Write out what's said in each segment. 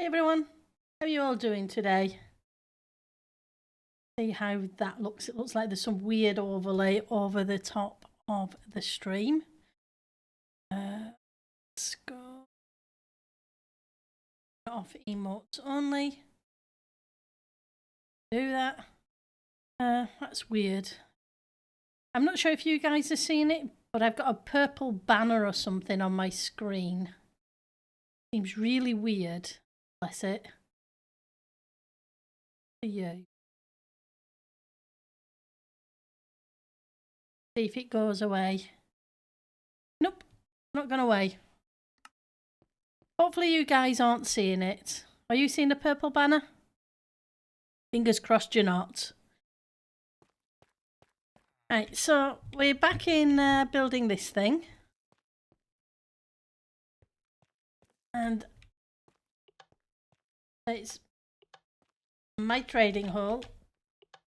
Hey everyone, how are you all doing today? See how that looks. It looks like there's some weird overlay over the top of the stream. Let's go off emotes only. Do that. That's weird. I'm not sure if you guys are seeing it, but I've got a purple banner or something on my screen. Seems really weird. Bless it. Yeah. See if it goes away. Nope, not gone away. Hopefully you guys aren't seeing it. Are you seeing the purple banner? Fingers crossed you're not. Right, so we're back in building this thing. And it's my trading hall.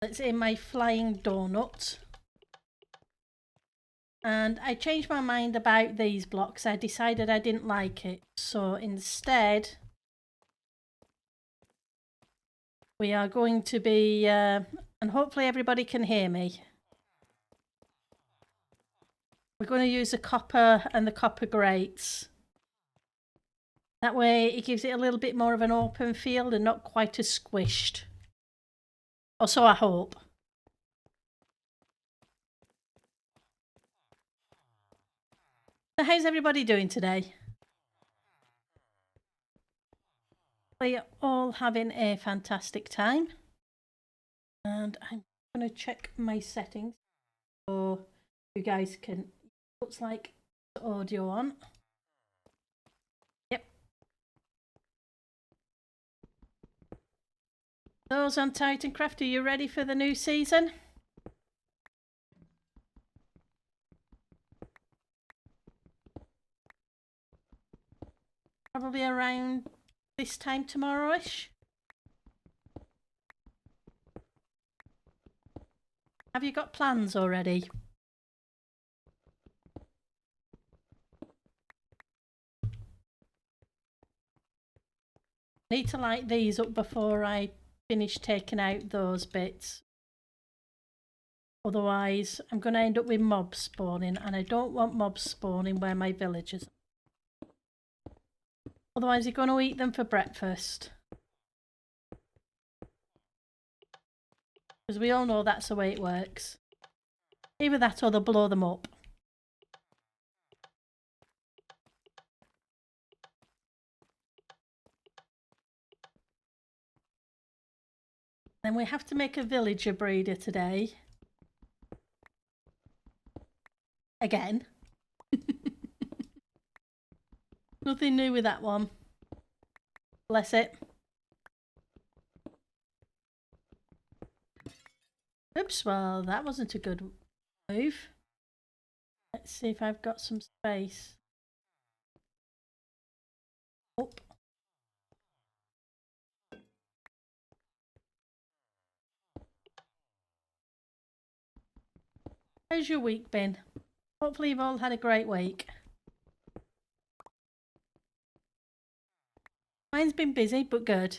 It's in my flying donut. And I changed my mind about these blocks. I decided I didn't like it. So instead, we are going to be, and hopefully everybody can hear me. We're going to use the copper and the copper grates. That way it gives it a little bit more of an open field and not quite as squished. Or so I hope. So how's everybody doing today? We're all having a fantastic time. And I'm going to check my settings so you guys can, looks like the audio on. Yep. Those on Titancraft, are you ready for the new season? Probably around this time tomorrow-ish. Have you got plans already? Need to light these up before I finish taking out those bits. Otherwise, I'm going to end up with mobs spawning, and I don't want mobs spawning where my villagers are. Otherwise, you're going to eat them for breakfast. Because we all know that's the way it works. Either that or they'll blow them up. Then we have to make a villager breeder today. Again. Nothing new with that one. Bless it. Oops, well, that wasn't a good move. Let's see if I've got some space. Oh. How's your week been? Hopefully you've all had a great week. Mine's been busy, but good.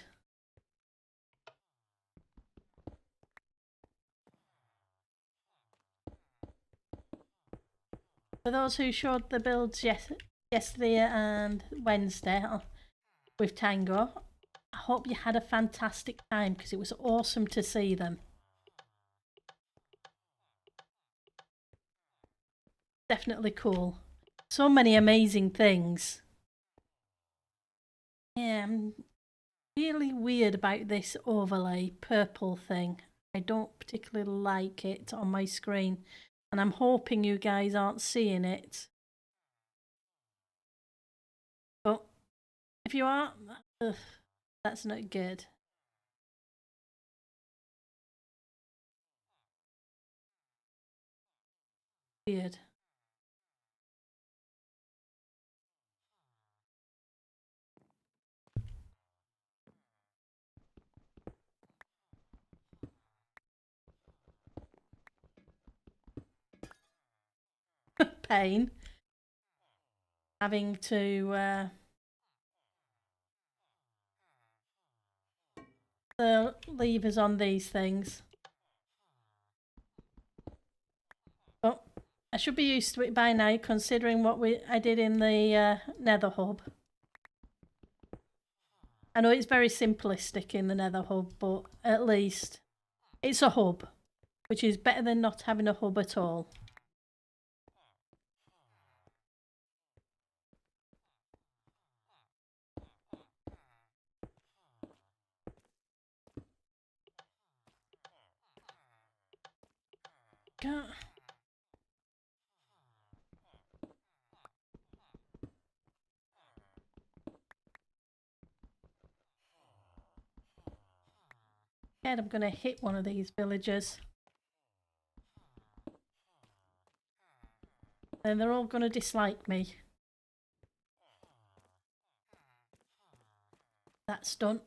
For those who showed the builds yesterday and Wednesday with Tango, I hope you had a fantastic time because it was awesome to see them. Definitely cool. So many amazing things. Yeah, I'm really weird about this overlay purple thing. I don't particularly like it on my screen, and I'm hoping you guys aren't seeing it. But if you are, that's not good. Weird. Pain. Having to the levers on these things. Oh, I should be used to it by now, considering what I did in the nether hub. I know it's very simplistic in the nether hub, but at least it's a hub, which is better than not having a hub at all. God. I'm going to hit one of these villagers. And they're all going to dislike me. That's done.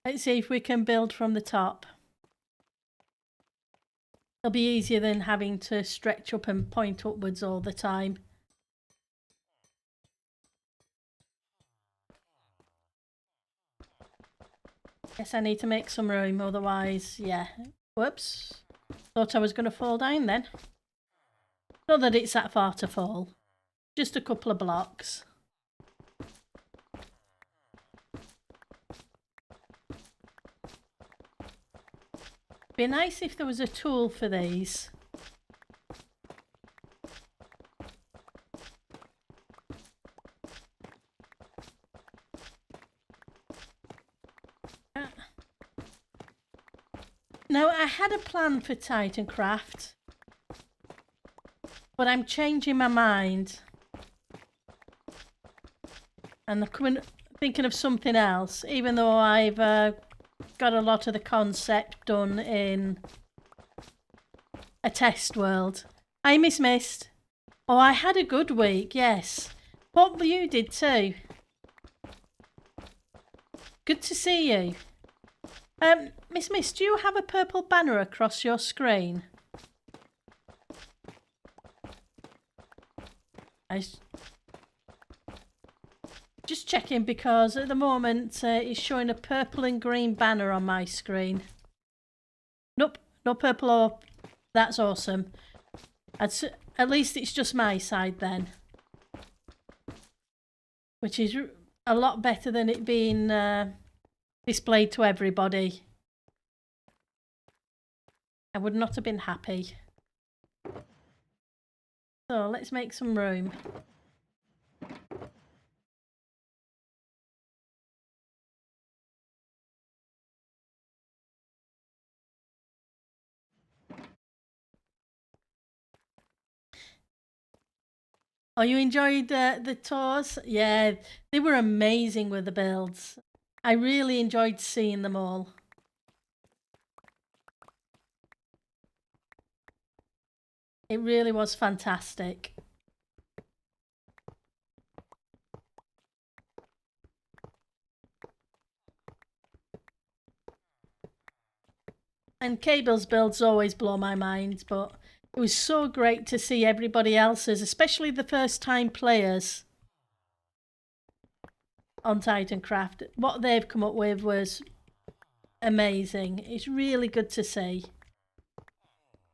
Let's see if we can build from the top. It'll be easier than having to stretch up and point upwards all the time. Guess I need to make some room, otherwise, yeah. Whoops. Thought I was going to fall down then. Not that it's that far to fall. Just a couple of blocks. Be nice if there was a tool for these. Now, I had a plan for Titancraft, but I'm changing my mind. And I'm thinking of something else, even though I've got a lot of the concept done in a test world. I Miss Mist. Oh, I had a good week, yes. Hope you did too. Good to see you. Miss Mist, do you have a purple banner across your screen? Just checking because at the moment it's showing a purple and green banner on my screen. Nope, no purple or... That's awesome. At least it's just my side then. Which is a lot better than it being displayed to everybody. I would not have been happy. So let's make some room. Oh, you enjoyed the tours? Yeah, they were amazing with the builds. I really enjoyed seeing them all. It really was fantastic. And Cable's builds always blow my mind, but it was so great to see everybody else's, especially the first time players on Titancraft. What they've come up with was amazing. It's really good to see.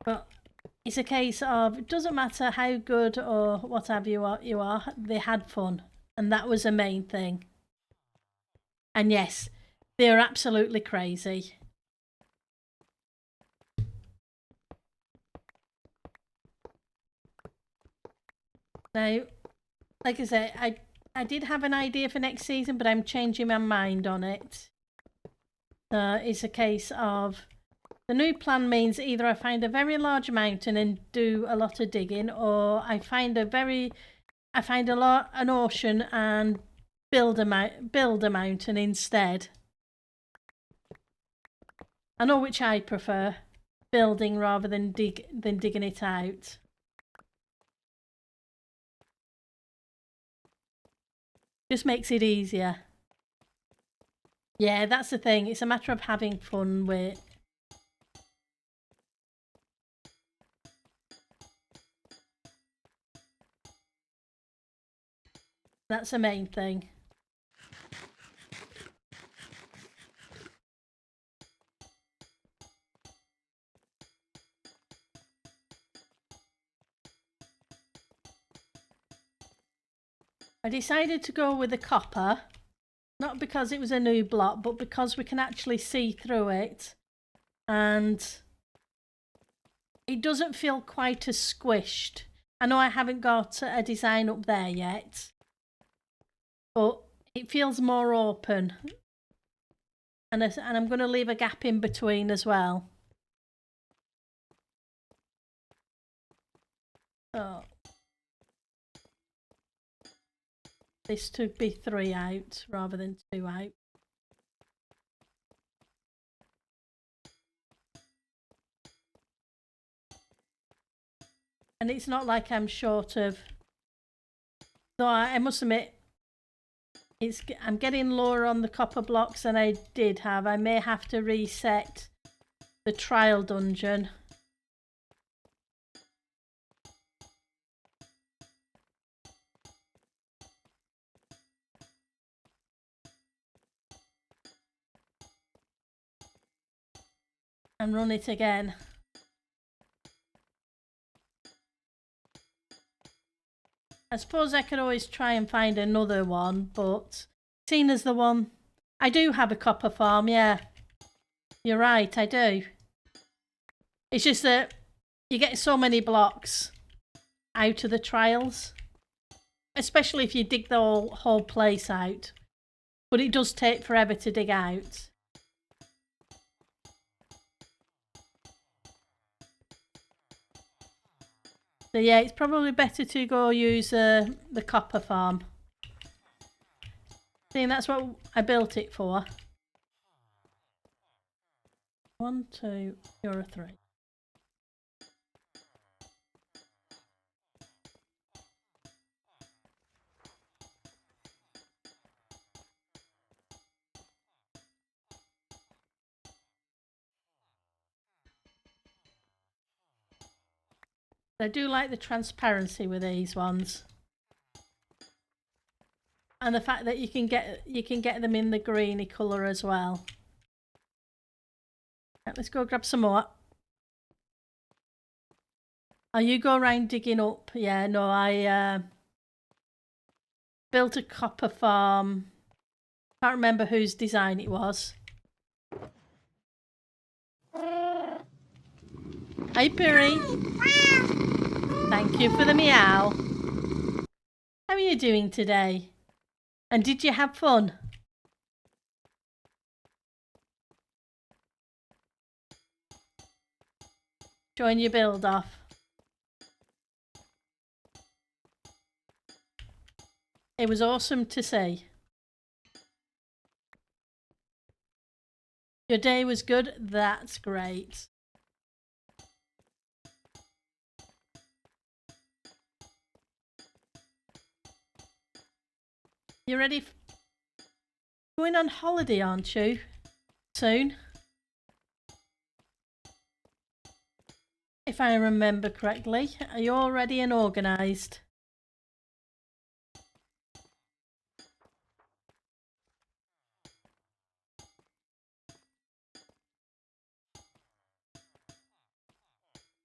But it's a case of, it doesn't matter how good or whatever you are, they had fun. And that was the main thing. And yes, they're absolutely crazy. Now, like I say, I did have an idea for next season, but I'm changing my mind on it. It's a case of the new plan means either I find a very large mountain and do a lot of digging, or I find an ocean and build a mountain instead. I know which I prefer, building rather than digging it out. Just makes it easier. Yeah, that's the thing. It's a matter of having fun with. That's the main thing. I decided to go with the copper, not because it was a new block, but because we can actually see through it, and it doesn't feel quite as squished. I know I haven't got a design up there yet, but it feels more open. And I'm going to leave a gap in between as well. So this to be 3 out rather than 2 out. And it's not like I'm short of, though I must admit, I'm getting lower on the copper blocks than I did have. I may have to reset the trial dungeon. And run it again. I suppose I could always try and find another one, but seeing as the one... I do have a copper farm, yeah. You're right, I do. It's just that you get so many blocks out of the trials. Especially if you dig the whole place out. But it does take forever to dig out. So yeah, it's probably better to go use the copper farm. See, that's what I built it for. 1, 2, you're a 3. I do like the transparency with these ones. And the fact that you can get them in the greeny colour as well. Right, let's go grab some more. Oh, you go around digging up. Yeah, no, I built a copper farm. Can't remember whose design it was. Hi, Piri. Thank you for the meow. How are you doing today? And did you have fun? Join your build off. It was awesome to see. Your day was good? That's great. You ready? Going on holiday, aren't you? Soon? If I remember correctly. Are you all ready and organised?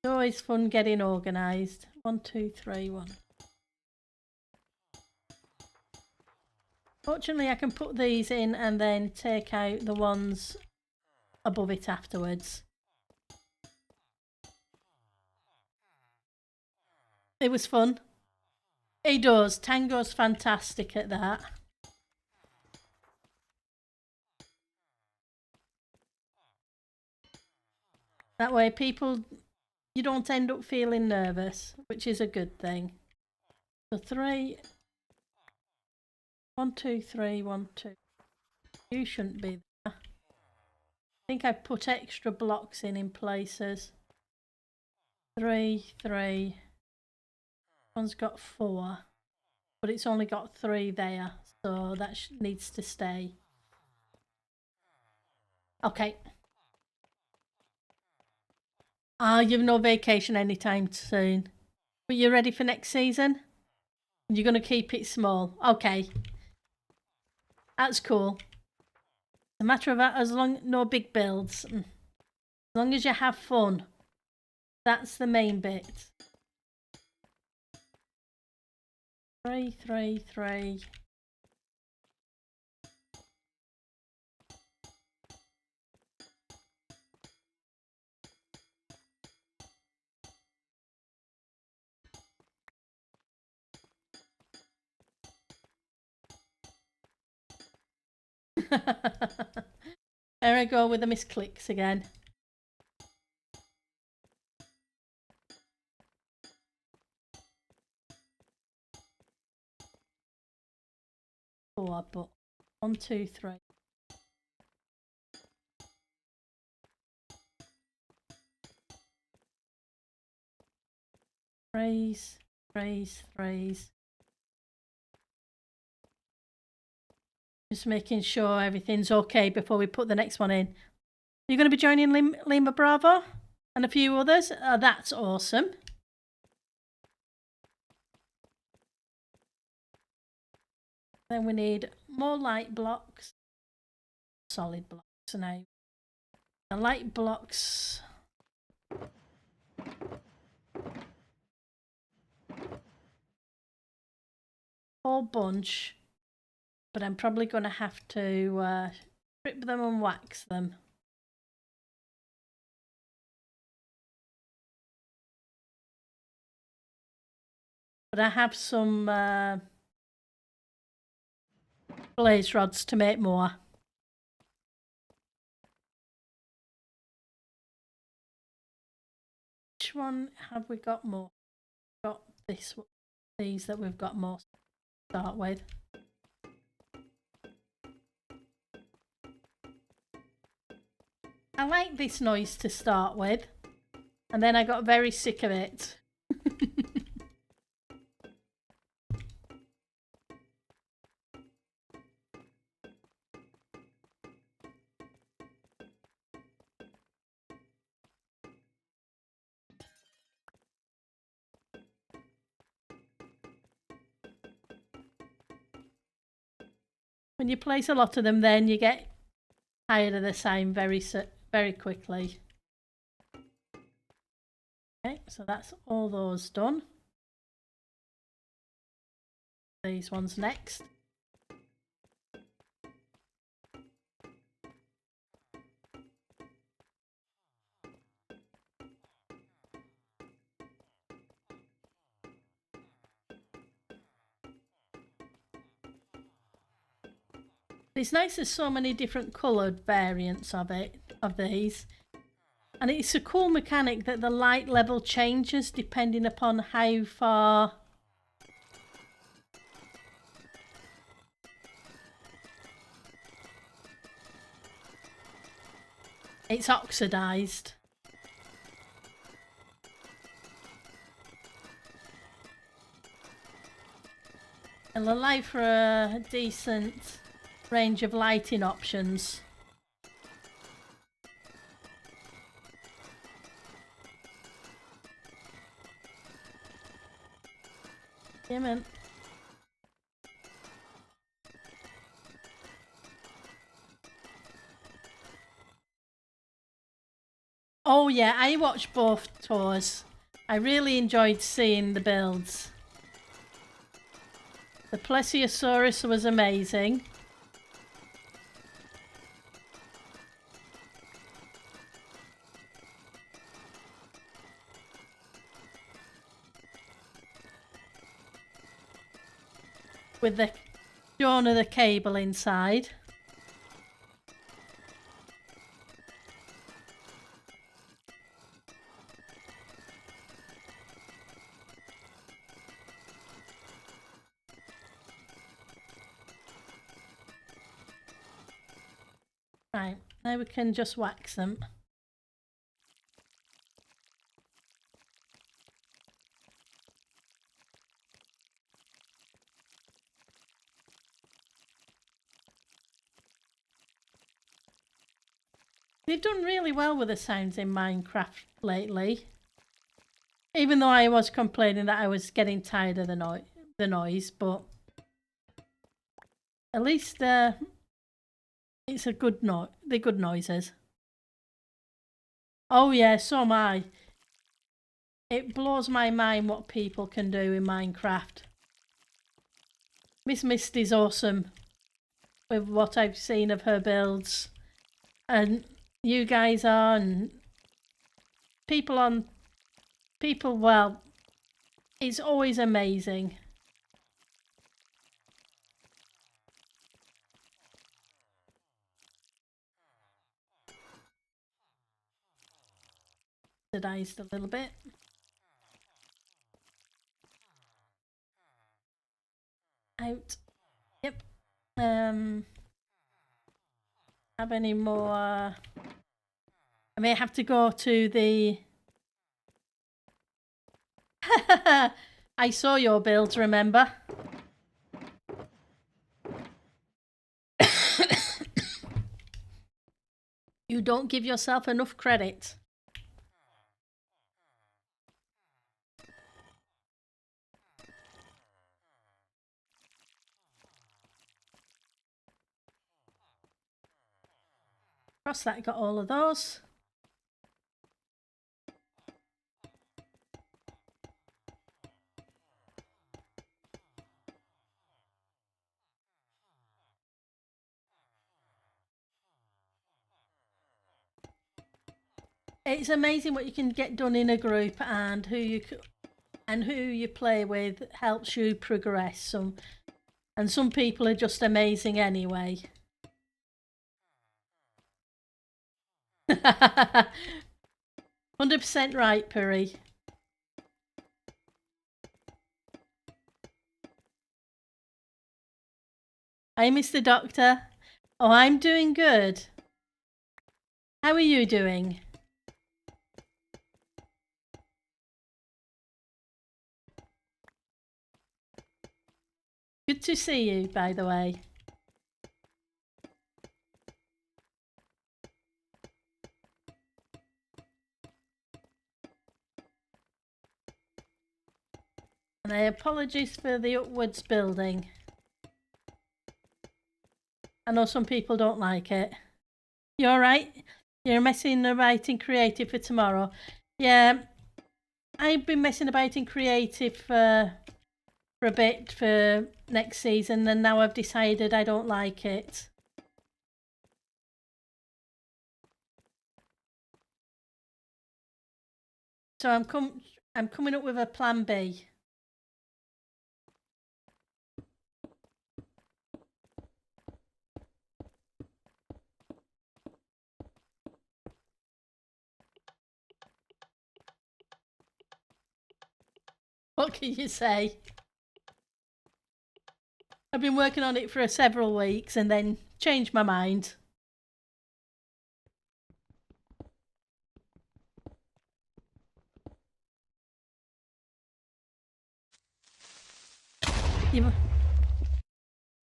It's always fun getting organised. 1, 2, 3, 1. Fortunately, I can put these in and then take out the ones above it afterwards. It was fun. He does. Tango's fantastic at that. That way you don't end up feeling nervous, which is a good thing. So 3, 1, 2, 3, 1, 2. You shouldn't be there. I think I put extra blocks in places. 3, 3. One's got 4, but it's only got 3 there, so that needs to stay. Okay. You've no vacation anytime soon. But you're ready for next season? You're going to keep it small. Okay. That's cool. A matter of that, as long no big builds. As long as you have fun. That's the main bit. 3. There I go with the misclicks again. But 1, 2, 3. Threes. Just making sure everything's okay before we put the next one in. You're going to be joining Lima Bravo and a few others? That's awesome. Then we need more light blocks. Solid blocks now. The light blocks. Whole bunch. But I'm probably going to have to strip them and wax them. But I have some blaze rods to make more. Which one have we got more? Got these that we've got more to start with. I like this noise to start with, and then I got very sick of it. When you place a lot of them, then you get tired of the sound very quickly. Okay, so that's all those done. These ones next. It's nice there's so many different coloured variants of these. And it's a cool mechanic that the light level changes depending upon how far it's oxidised. It'll allow for a decent range of lighting options. Yeah, man. Oh yeah, I watched both tours. I really enjoyed seeing the builds. The Plesiosaurus was amazing. With the Dawn of the cable inside. Right, now we can just wax them. They've done really well with the sounds in Minecraft lately. Even though I was complaining that I was getting tired of the noise, but at least it's a good they're good noises. Oh yeah, so am I. It blows my mind what people can do in Minecraft. Miss Misty's awesome with what I've seen of her builds. And you guys are, and well, it's always amazing. Oxidized a little bit. Out. Yep. Have any more? I may have to go to the... I saw your builds, remember? You don't give yourself enough credit. Cross that, got all of those. It's amazing what you can get done in a group, and who you play with helps you progress. And some people are just amazing anyway. 100% right, Puri. Hi, Mr. Doctor. Oh, I'm doing good. How are you doing? Good to see you, by the way. And I apologize for the upwards building. I know some people don't like it. You alright? You're messing about in creative for tomorrow. Yeah, I've been messing about in creative for a bit for next season, and now I've decided I don't like it. So I'm coming up with a plan B. What can you say? I've been working on it for several weeks and then changed my mind.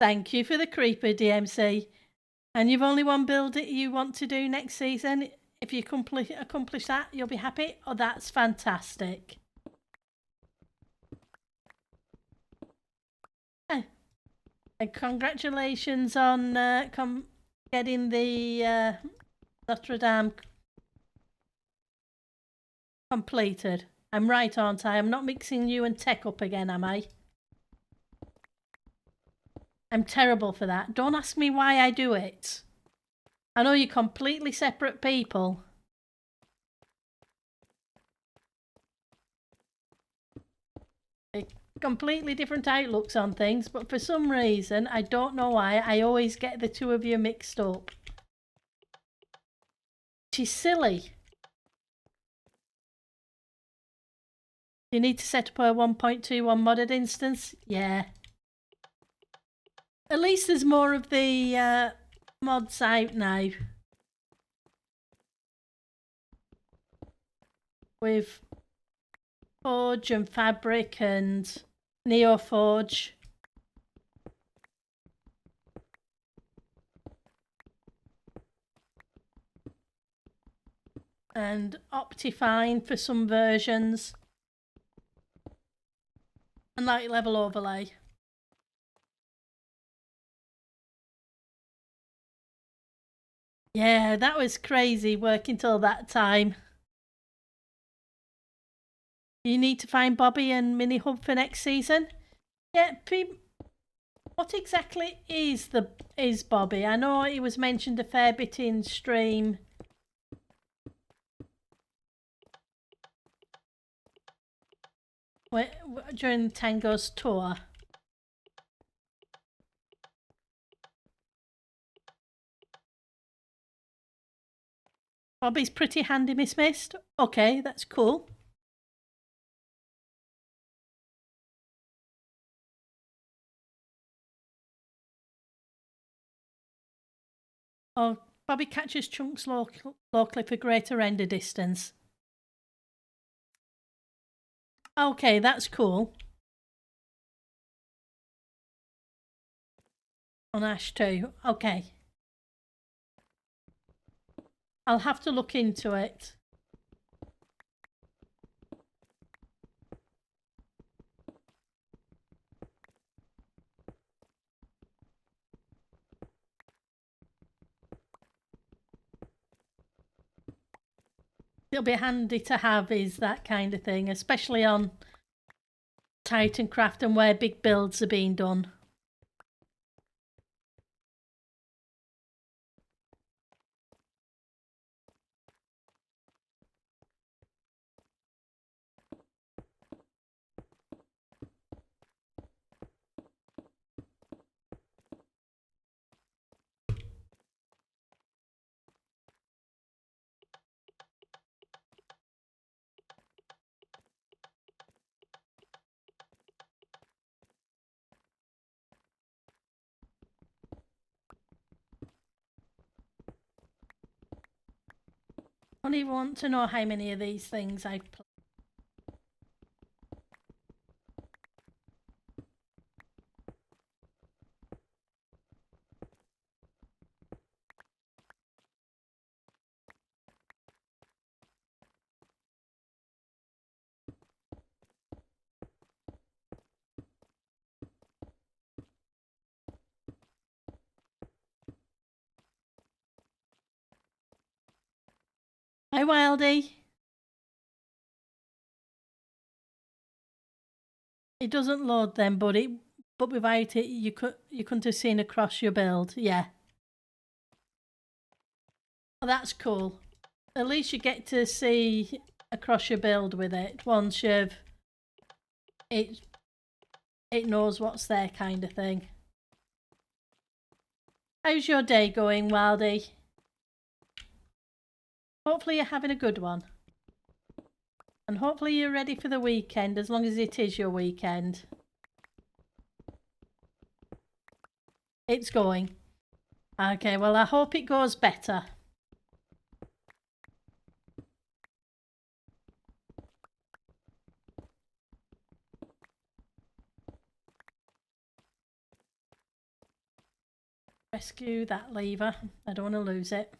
Thank you for the creeper, DMC. And you've only one build that you want to do next season. If you accomplish that, you'll be happy. Oh, that's fantastic. And congratulations on getting the Notre Dame completed. I'm right, aren't I? I'm not mixing you and tech up again, am I? I'm terrible for that. Don't ask me why I do it. I know you're completely separate people. Completely different outlooks on things, but for some reason, I don't know why, I always get the two of you mixed up. She's silly. You need to set up a 1.21 modded instance? Yeah. At least there's more of the mods out now. With Forge and Fabric and Neoforge. And Optifine for some versions. And light level overlay. Yeah, that was crazy working till that time. You need to find Bobby and Mini Hub for next season? Yeah, What exactly is Bobby? I know he was mentioned a fair bit in stream. During Tango's tour. Bobby's pretty handy, Miss Mist. Okay, that's cool. Oh, Bobby catches chunks locally for greater render distance. Okay, that's cool. On Ash too. Okay. I'll have to look into it. It'll be handy to have is that kind of thing, especially on Titancraft and where big builds are being done. I don't even want to know how many of these things I've played. Hi, Wildy. It doesn't load then, but without it, you couldn't have seen across your build. Yeah. Oh, that's cool. At least you get to see across your build with it once it knows what's there, kind of thing. How's your day going, Wildy? Hopefully you're having a good one. And hopefully you're ready for the weekend, as long as it is your weekend. It's going. Okay, well, I hope it goes better. Rescue that lever. I don't want to lose it.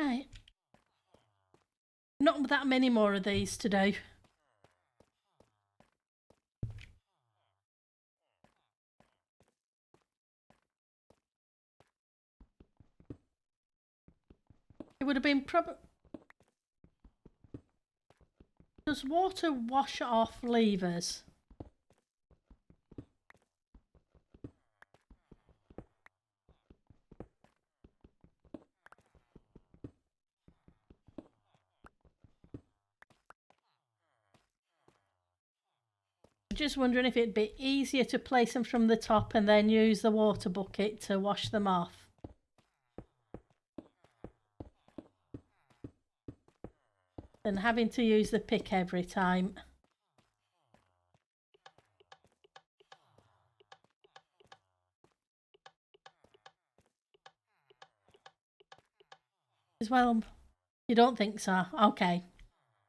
Right. Not that many more of these to do. It would have been probably... Does water wash off levers? Just wondering if it'd be easier to place them from the top and then use the water bucket to wash them off. Than having to use the pick every time. As well, you don't think so? Okay.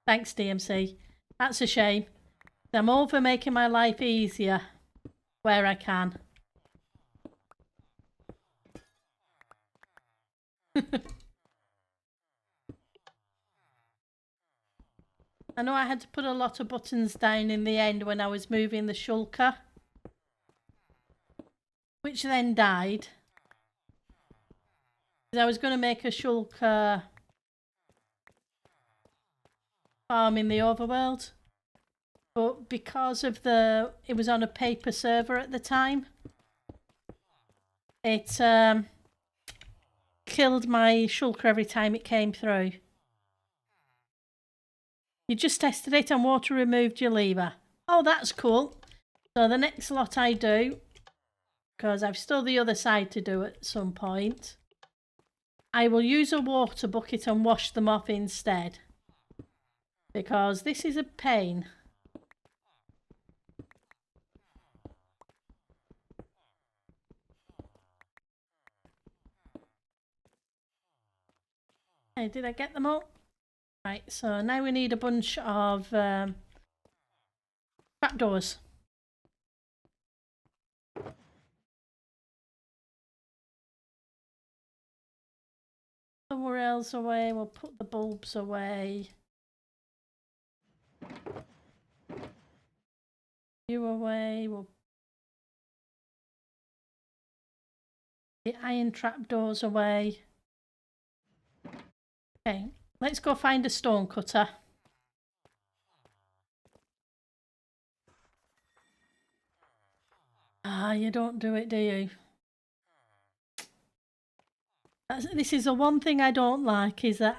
Thanks, DMC. That's a shame. I'm all for making my life easier where I can. I know I had to put a lot of buttons down in the end when I was moving the shulker, which then died. I was going to make a shulker farm in the overworld, but because of it was on a paper server at the time, it killed my shulker every time it came through. You just tested it and water removed your lever. Oh, that's cool. So the next lot I do, because I've still the other side to do at some point, I will use a water bucket and wash them off instead, because this is a pain. Hey, did I get them all? Right, so now we need a bunch of trapdoors. Somewhere else away, we'll put the bulbs away. You away, we'll the iron trapdoors away. Okay, let's go find a stone cutter. Ah, you don't do it, do you? This is the one thing I don't like, is that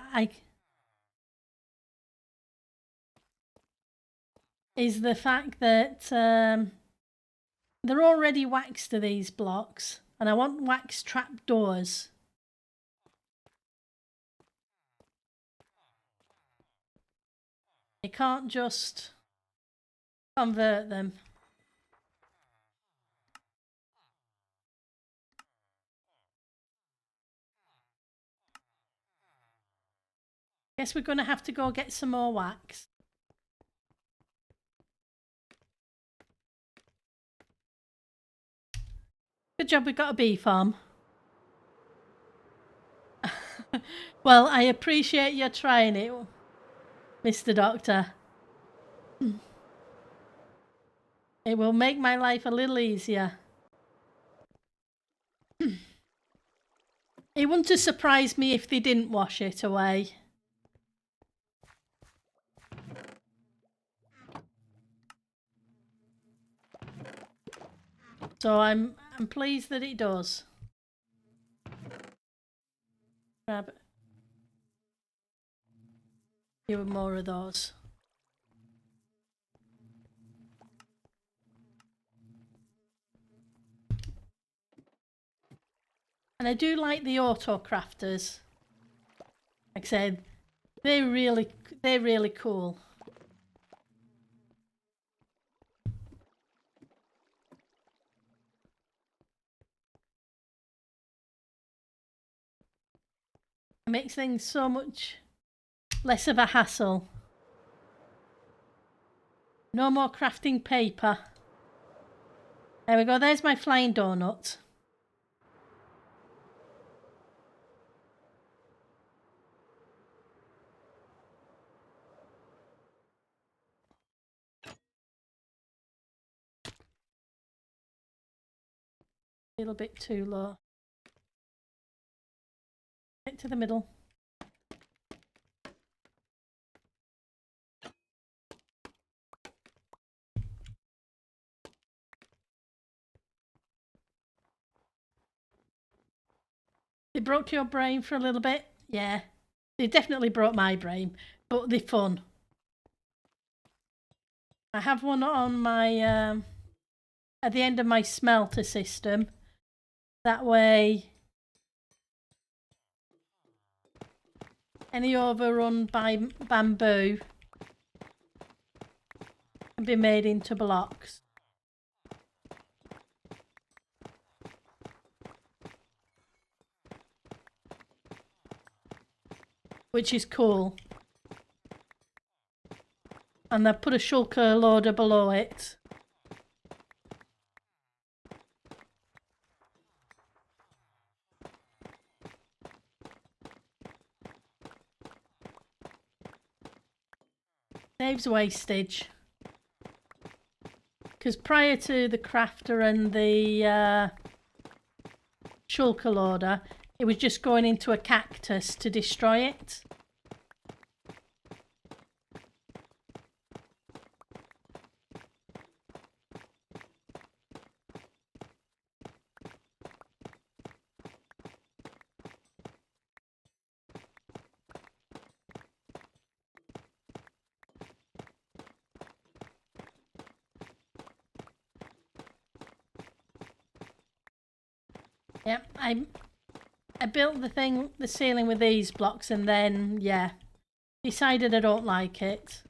is the fact that they're already waxed to these blocks, and I want waxed trapdoors. You can't just convert them. Guess we're going to have to go get some more wax. Good job we got a bee farm. Well, I appreciate you trying it, Mr. Doctor. It will make my life a little easier. It wouldn't have surprised me if they didn't wash it away. So I'm pleased that it does. Grab a few more of those. And I do like the auto crafters. Like I said, they're really cool. It makes things so much less of a hassle. No more crafting paper. There we go, there's my flying donut. A little bit too low. Get to the middle. They broke your brain for a little bit? Yeah. They definitely broke my brain, but they're fun. I have one on my, at the end of my smelter system. That way, any overrun by bamboo can be made into blocks. Which is cool. And I've put a shulker loader below it. Saves wastage. Because prior to the crafter and the shulker loader, it was just going into a cactus to destroy it. Yep, I built the ceiling with these blocks, and then, yeah, decided I don't like it.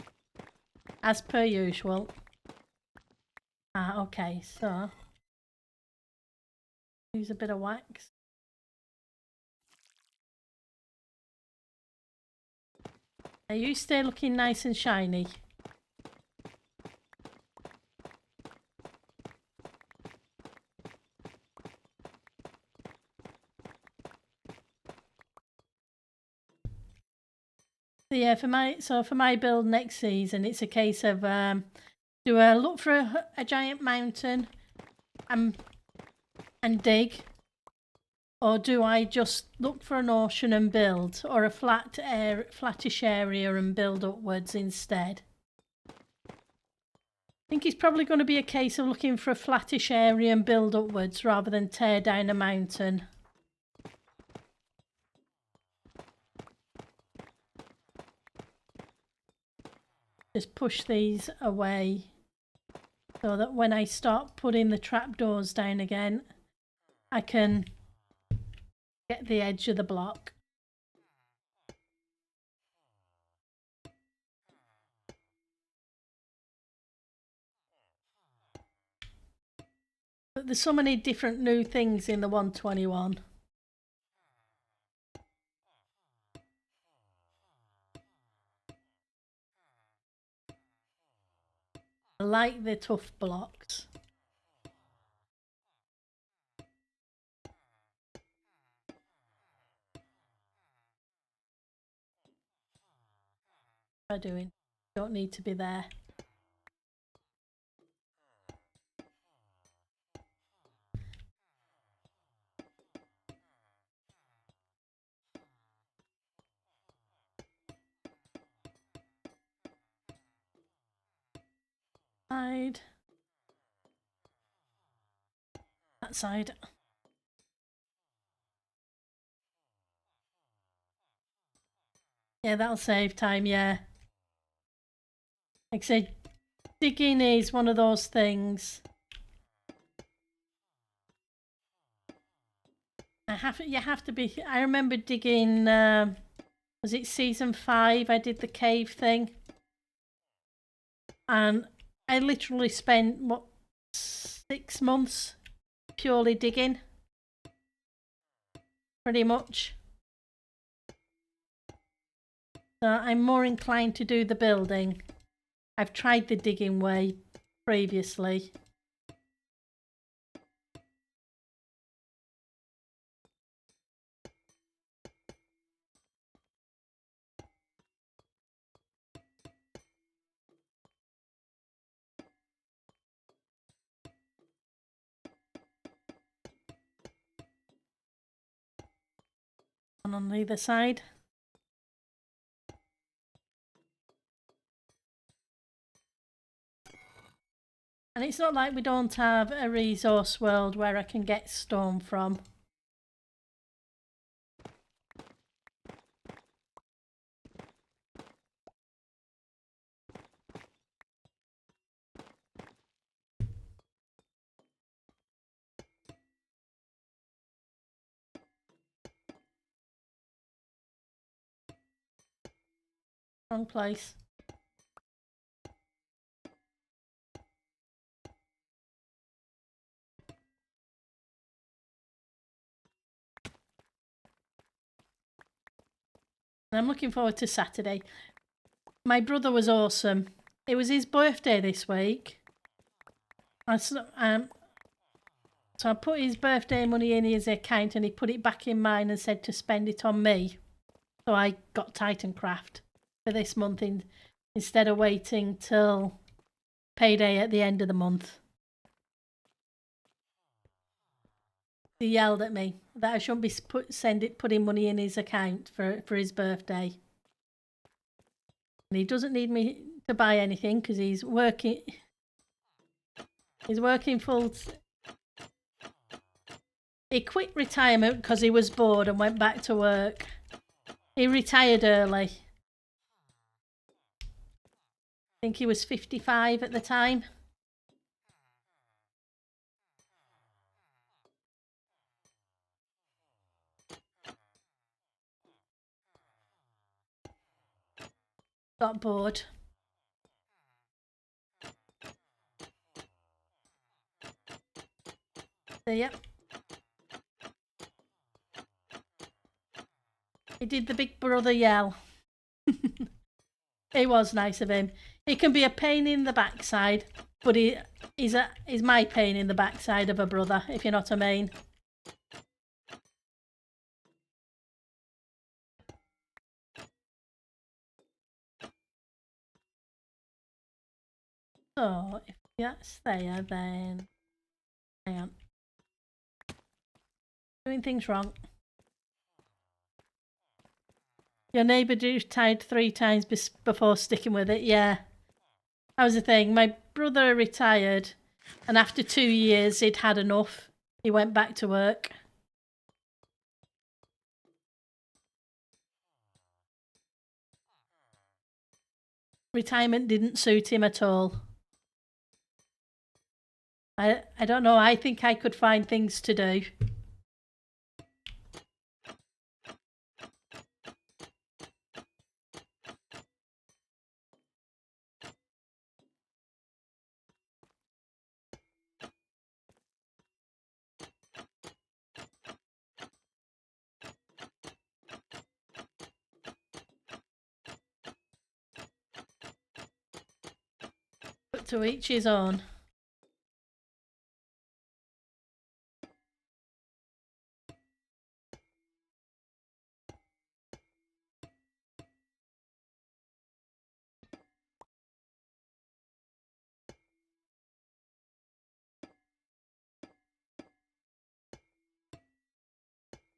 As per usual. Ah, okay, so use a bit of wax. Now you stay looking nice and shiny. So yeah, for my build next season, it's a case of do I look for a giant mountain and dig, or do I just look for an ocean and build, or a flattish area and build upwards instead? I think it's probably going to be a case of looking for a flattish area and build upwards rather than tear down a mountain. Just push these away so that when I start putting the trapdoors down again, I can get the edge of the block. But there's so many different new things in the 121. I like the tough blocks. What am I doing? Don't need to be there. Side. That side. Yeah, that'll save time, yeah. Like I said, digging is one of those things. You have to be. I remember digging. Was it season 5? I did the cave thing, and I literally spent 6 months purely digging. Pretty much. So I'm more inclined to do the building. I've tried the digging way previously. And on either side. And it's not like we don't have a resource world where I can get stone from. Wrong place. And I'm looking forward to Saturday. My brother was awesome. It was his birthday this week. So I put his birthday money in his account and he put it back in mine and said to spend it on me. So I got Titancraft for this month instead of waiting till payday at the end of the month. He yelled at me that I shouldn't be putting money in his account for his birthday. And he doesn't need me to buy anything because he's working. He's working full. He quit retirement because he was bored and went back to work. He retired early. I think he was 55 at the time. Got bored. So, yep. He did the big brother yell. It was nice of him. He can be a pain in the backside, but he's my pain in the backside of a brother, if you know what I mean. So, if that's there, then... Hang on. Doing things wrong. Your neighbour tried 3 times before sticking with it, yeah. That was the thing. My brother retired, and after 2 years, he'd had enough. He went back to work. Retirement didn't suit him at all. I don't know. I think I could find things to do. But to each his own.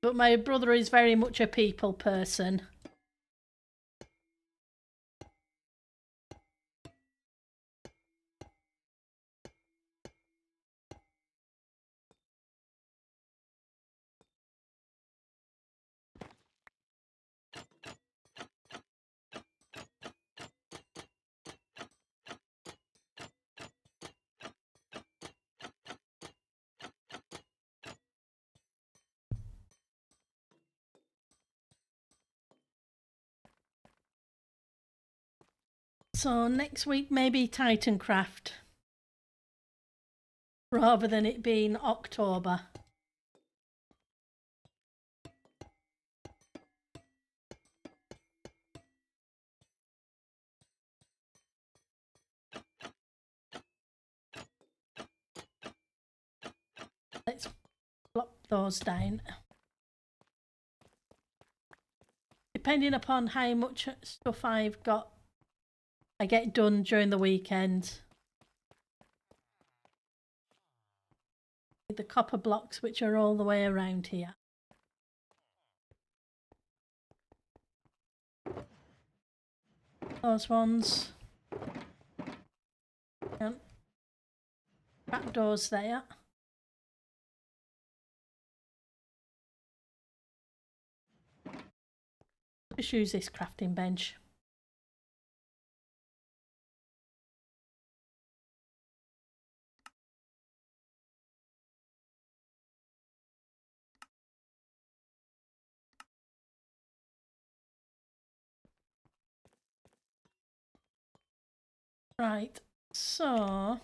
But my brother is very much a people person. So next week maybe Titancraft, rather than it being October. Let's plop those down. Depending upon how much stuff I've got, I get done during the weekend. The copper blocks, which are all the way around here. Those ones. Yep. Back doors there. Just use this crafting bench. Right, so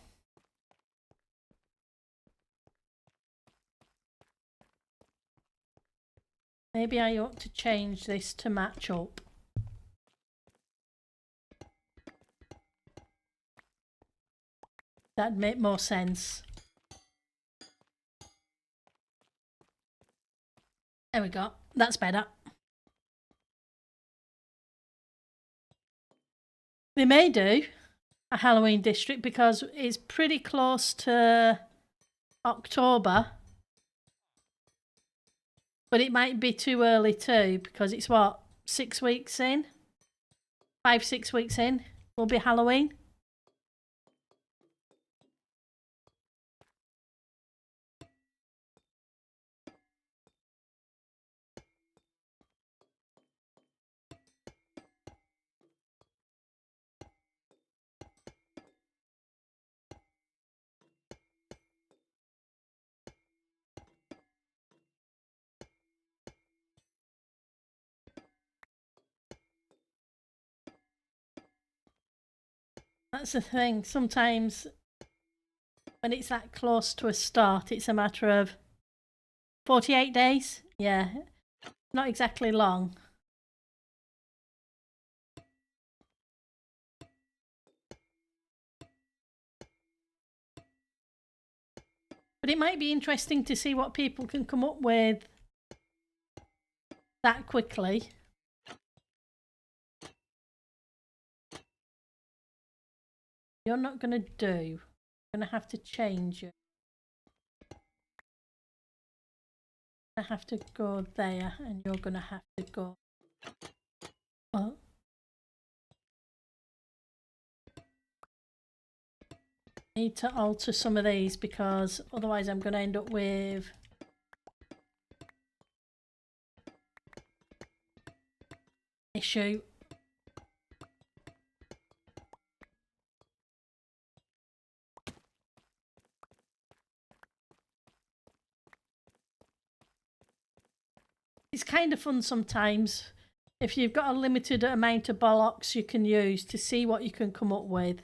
maybe I ought to change this to match up. That'd make more sense. There we go. That's better. They may do a Halloween district because it's pretty close to October. But it might be too early too because it's what, 6 weeks in? 5-6 weeks in will be Halloween. That's the thing. Sometimes when it's that close to a start, it's a matter of 48 days. Yeah, not exactly long. But it might be interesting to see what people can come up with that quickly. You're not going to do. You're going to have to change it. I have to go there and you're going to have to go. Oh. I need to alter some of these because otherwise I'm going to end up with issue. It's kind of fun sometimes if you've got a limited amount of blocks you can use to see what you can come up with.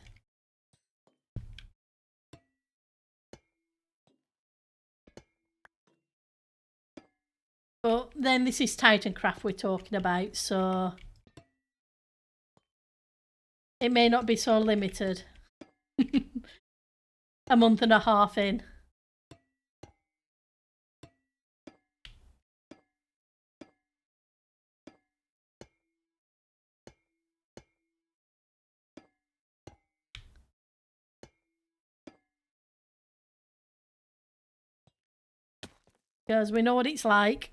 But then this is Titancraft we're talking about, so it may not be so limited. A month and a half in. Because we know what it's like.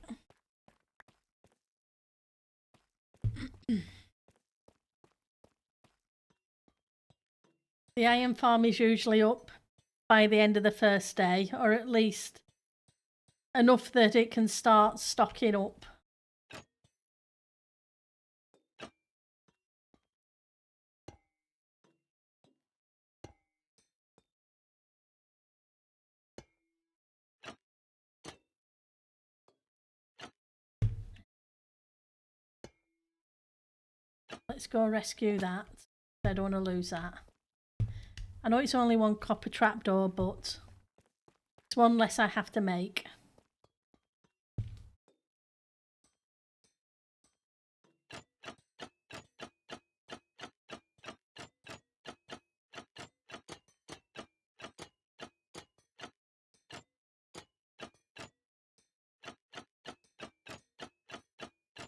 The iron farm is usually up by the end of the first day, or at least enough that it can start stocking up. Let's go rescue that. I don't want to lose that. I know it's only one copper trapdoor, but it's one less I have to make.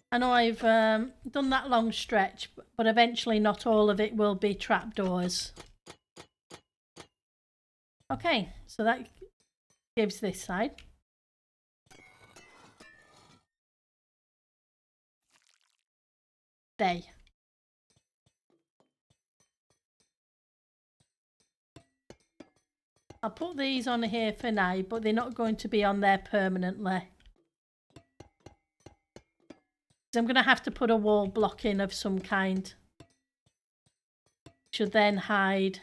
I know I've done that long stretch, but eventually not all of it will be trapdoors. Okay, so that gives this side. Day. I'll put these on here for now, but they're not going to be on there permanently. I'm going to have to put a wall block in of some kind. Should then hide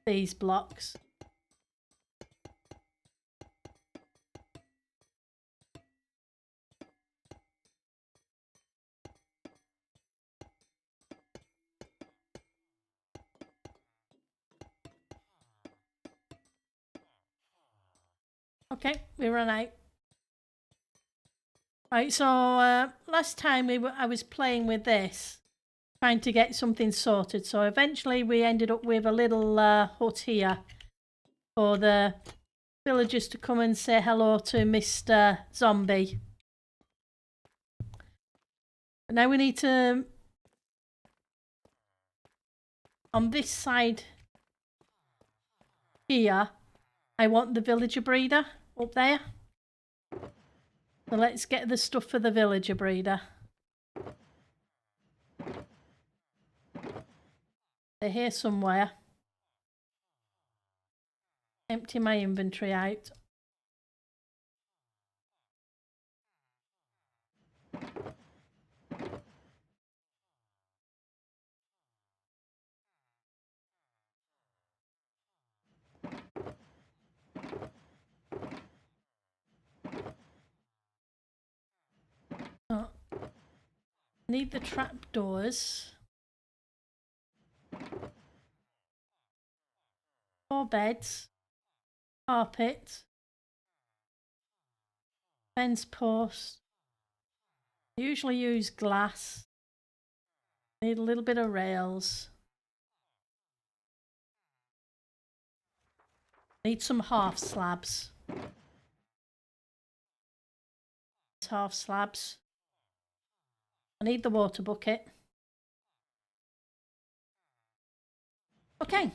these blocks. Okay, we run out. Right, so last time I was playing with this, trying to get something sorted. So eventually we ended up with a little hut here for the villagers to come and say hello to Mr. Zombie. Now we need to on this side here, I want the villager breeder up there. So let's get the stuff for the villager breeder. They're here somewhere. Empty my inventory out. Oh. Need the trapdoors. 4 beds. Carpet. Fence post. I usually use glass. Need a little bit of rails. Need some half slabs. Half slabs. I need the water bucket. Okay,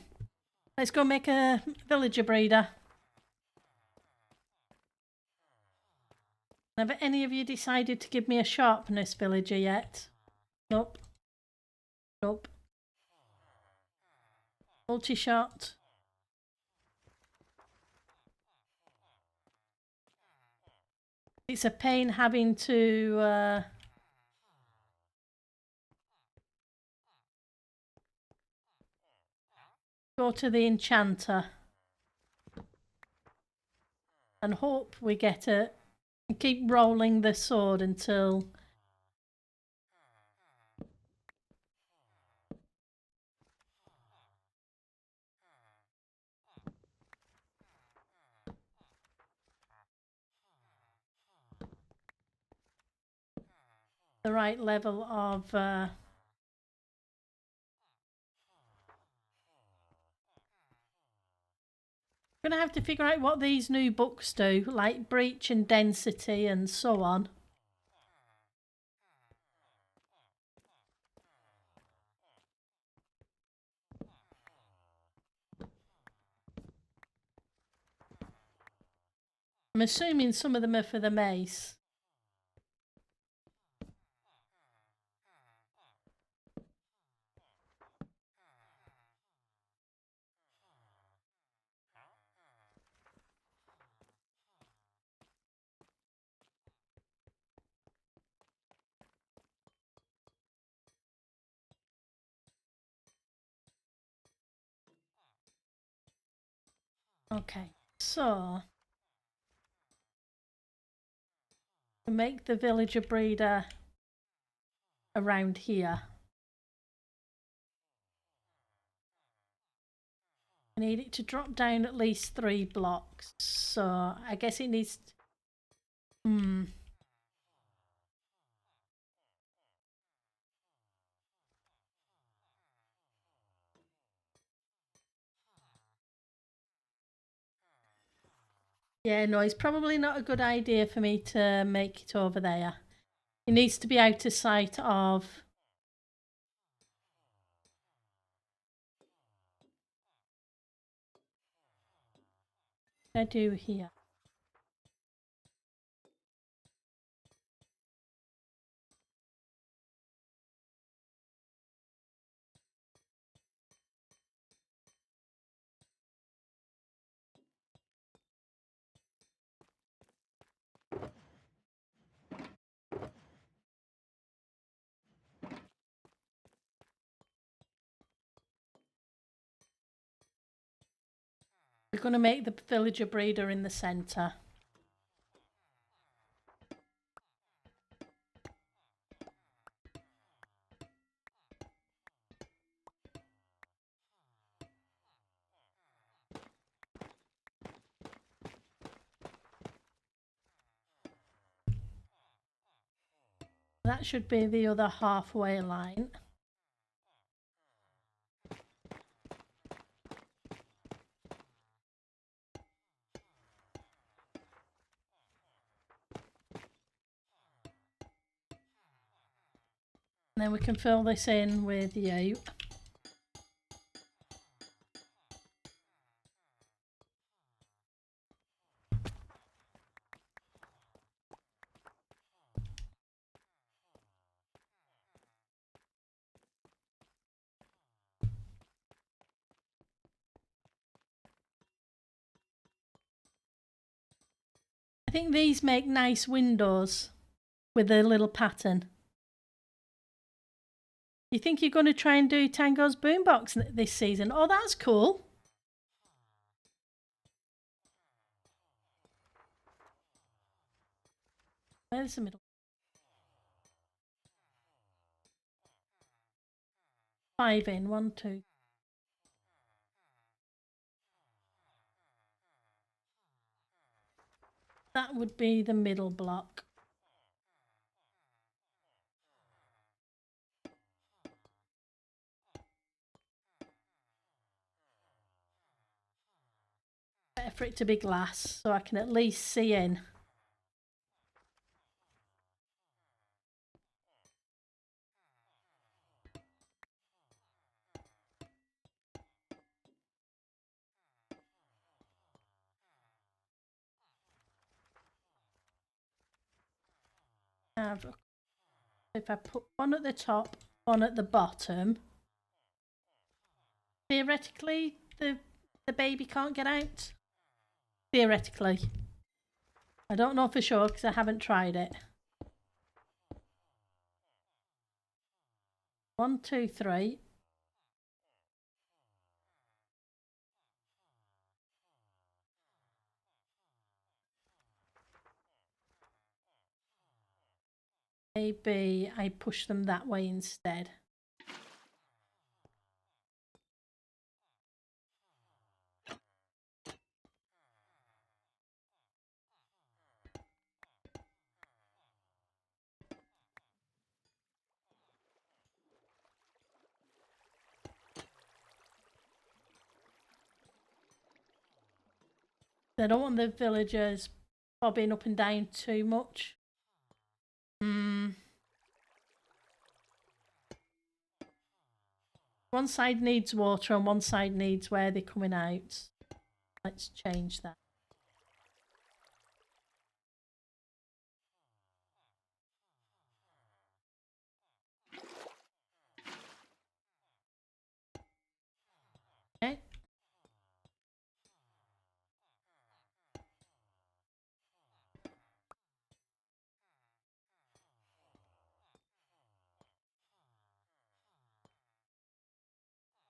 let's go make a villager breeder. Have any of you decided to give me a sharpness villager yet? Nope. Nope. Multi-shot. It's a pain having to go to the enchanter and hope we get it. And keep rolling the sword until the right level of I'm gonna have to figure out what these new books do, like breach and density and so on. I'm assuming some of them are for the mace. Okay, so to make the villager breeder around here, I need it to drop down at least 3 blocks. So I guess it needs. Yeah, no, it's probably not a good idea for me to make it over there. It needs to be out of sight of. What I do here. We're going to make the villager breeder in the centre. That should be the other halfway line. And then we can fill this in with you. I think these make nice windows with a little pattern. You think you're going to try and do Tango's Boombox this season? Oh, that's cool. Where's the middle? 5 in, 1, 2. That would be the middle block. Better for it to be glass so I can at least see in. If I put one at the top, one at the bottom, theoretically the baby can't get out. Theoretically. I don't know for sure because I haven't tried it. 1, 2, 3. Maybe I push them that way instead. I don't want the villagers bobbing up and down too much. One side needs water and one side needs where they're coming out. Let's change that. Okay.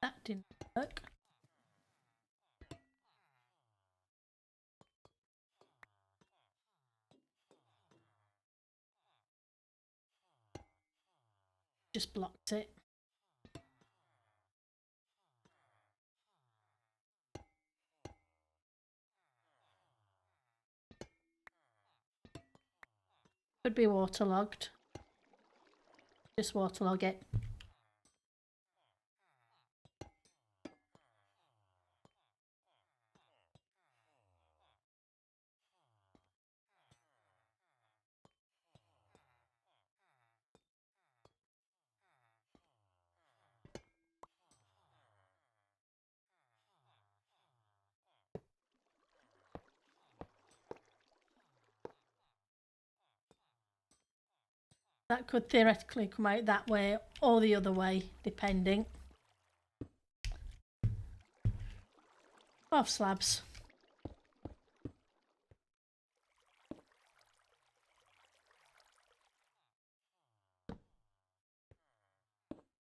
That didn't work. Just blocked it. Could be waterlogged. Just waterlog it. That could theoretically come out that way or the other way, depending. Off slabs.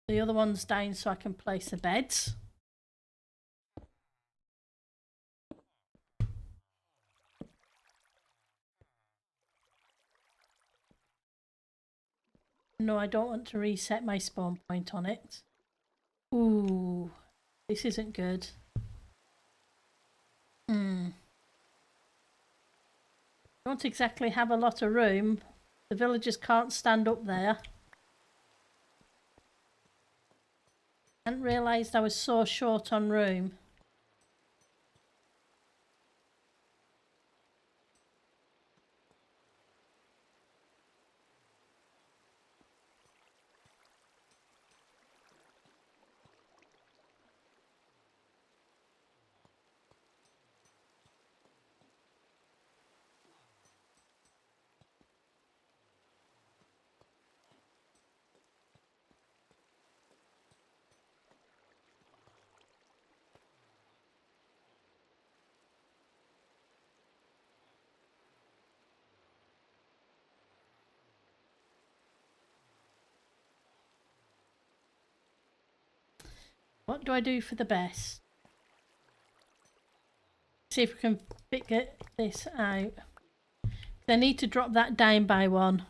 The other one's down so I can place the beds. No, I don't want to reset my spawn point on it. Ooh, this isn't good. Don't exactly have a lot of room. The villagers can't stand up there. I hadn't realised I was so short on room. What do I do for the best? See if we can figure this out. I need to drop that down by one.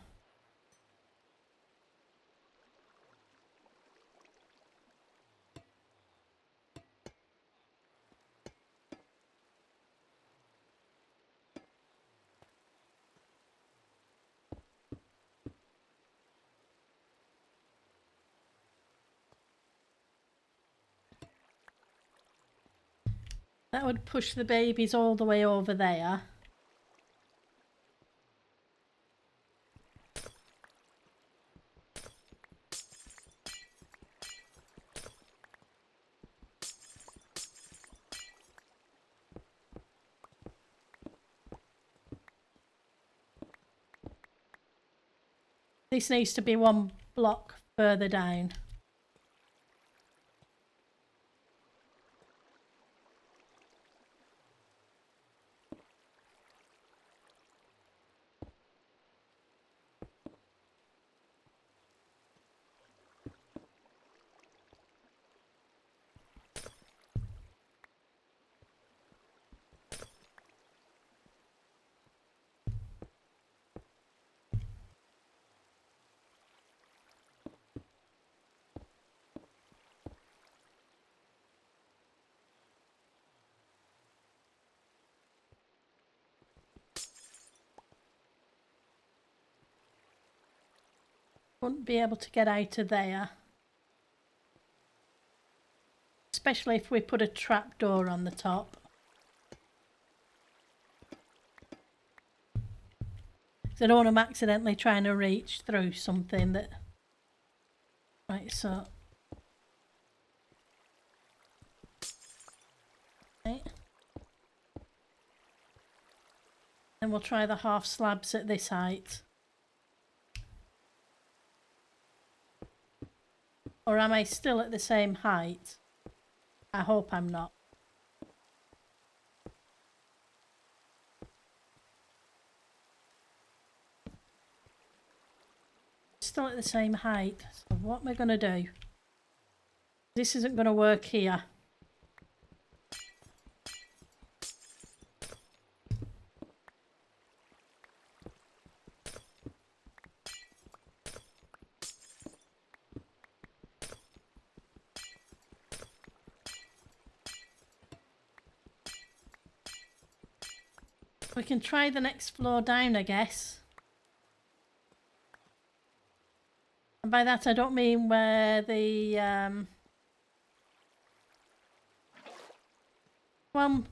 That would push the babies all the way over there. This needs to be one block further down. Wouldn't be able to get out of there. Especially if we put a trapdoor on the top. So I don't want them accidentally trying to reach through something that... Right, so... Right. Then we'll try the half slabs at this height. Or am I still at the same height? I hope I'm not. Still at the same height. So what am I going to do? This isn't going to work here. We can try the next floor down, I guess. And by that I don't mean where the well,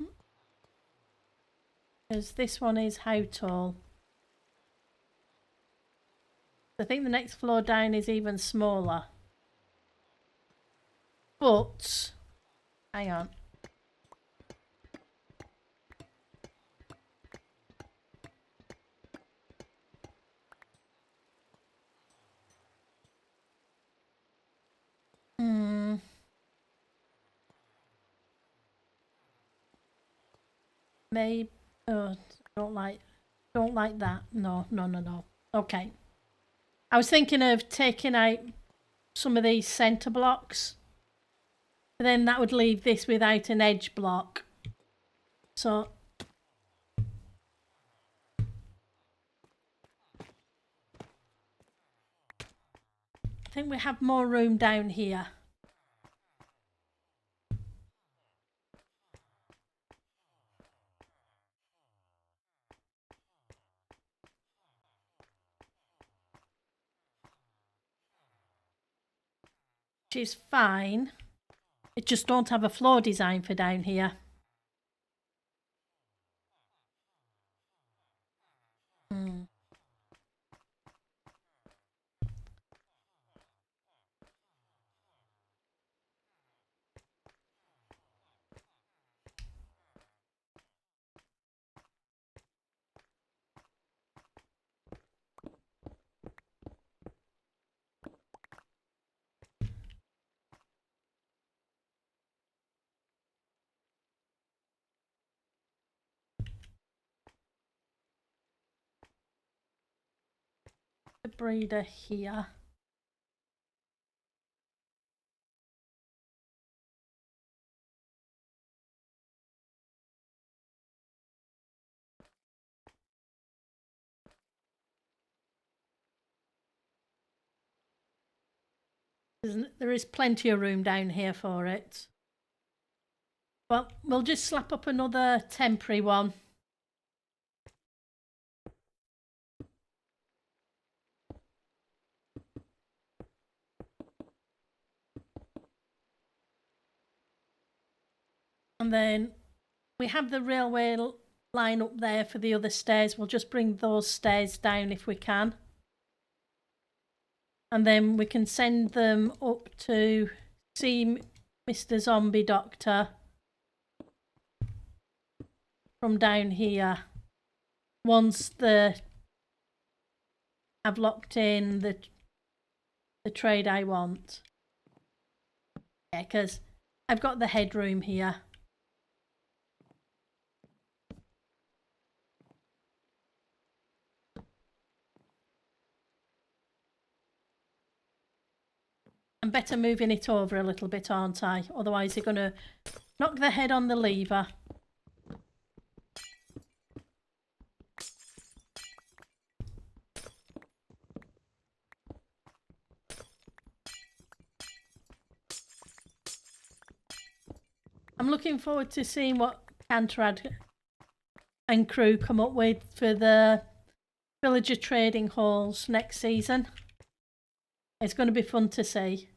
because this one is how tall? I think the next floor down is even smaller. But hang on. Maybe. Oh, don't like that. No. Okay. I was thinking of taking out some of these centre blocks. And then that would leave this without an edge block. So I think we have more room down here. Which is fine. It just don't have a floor design for down here. The breeder here. There is plenty of room down here for it. Well, we'll just slap up another temporary one. And then we have the railway line up there for the other stairs. We'll just bring those stairs down if we can. And then we can send them up to see Mr. Zombie Doctor from down here. Once I've locked in the trade I want. Yeah, because I've got the headroom here. I'm better moving it over a little bit, aren't I? Otherwise you're going to knock the head on the lever. I'm looking forward to seeing what Cantrad and crew come up with for the villager trading halls next season. It's going to be fun to see.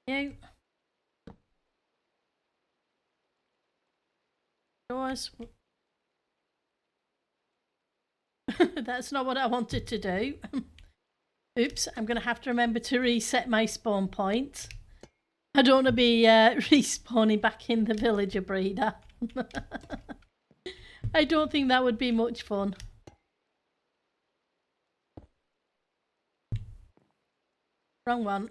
You. Doors. That's not what I wanted to do. Oops, I'm going to have to remember to reset my spawn point. I don't want to be respawning back in the villager breeder. I don't think that would be much fun. Wrong one.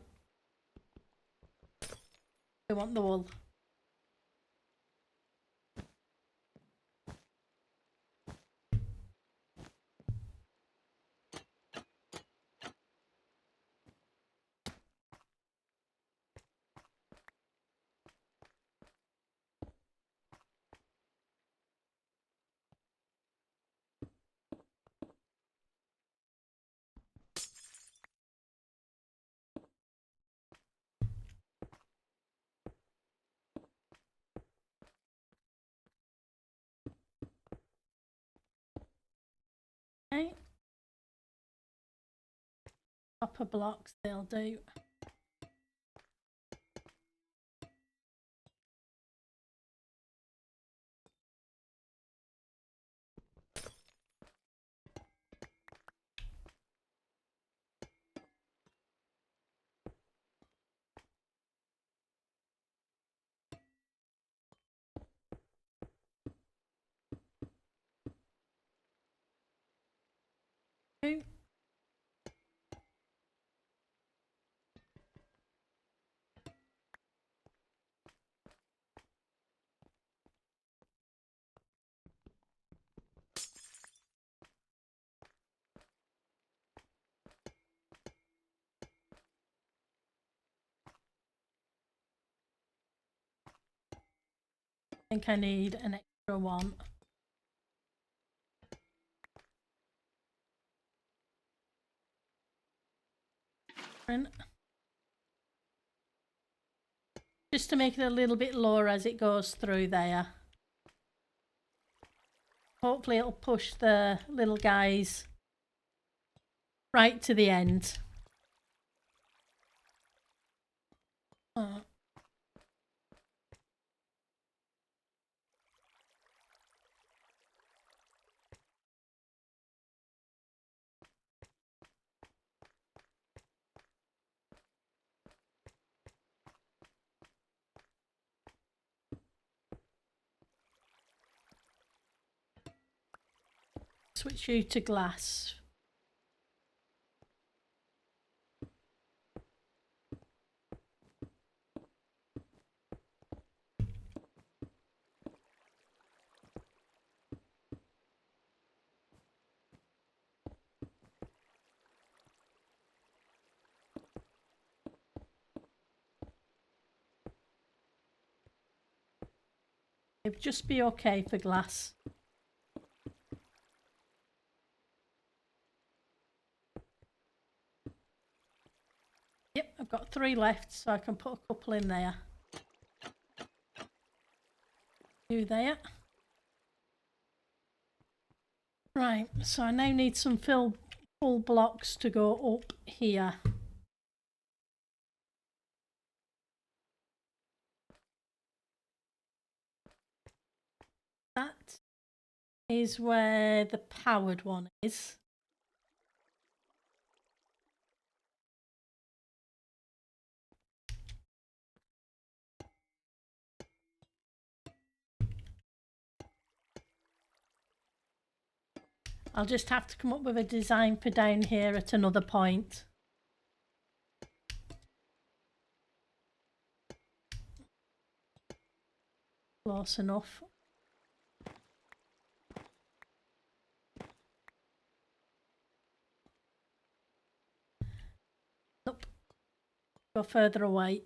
I want the wool. Okay. Copper blocks, they'll do. Okay. I think I need an extra one. Just to make it a little bit lower as it goes through there. Hopefully it'll push the little guys right to the end. Oh. Switch you to glass. It'd just be okay for glass. Yep, I've got 3 left, so I can put a couple in there. 2 there. Right, so I now need some full blocks to go up here. That is where the powered one is. I'll just have to come up with a design for down here at another point. Close enough. Nope. Go further away.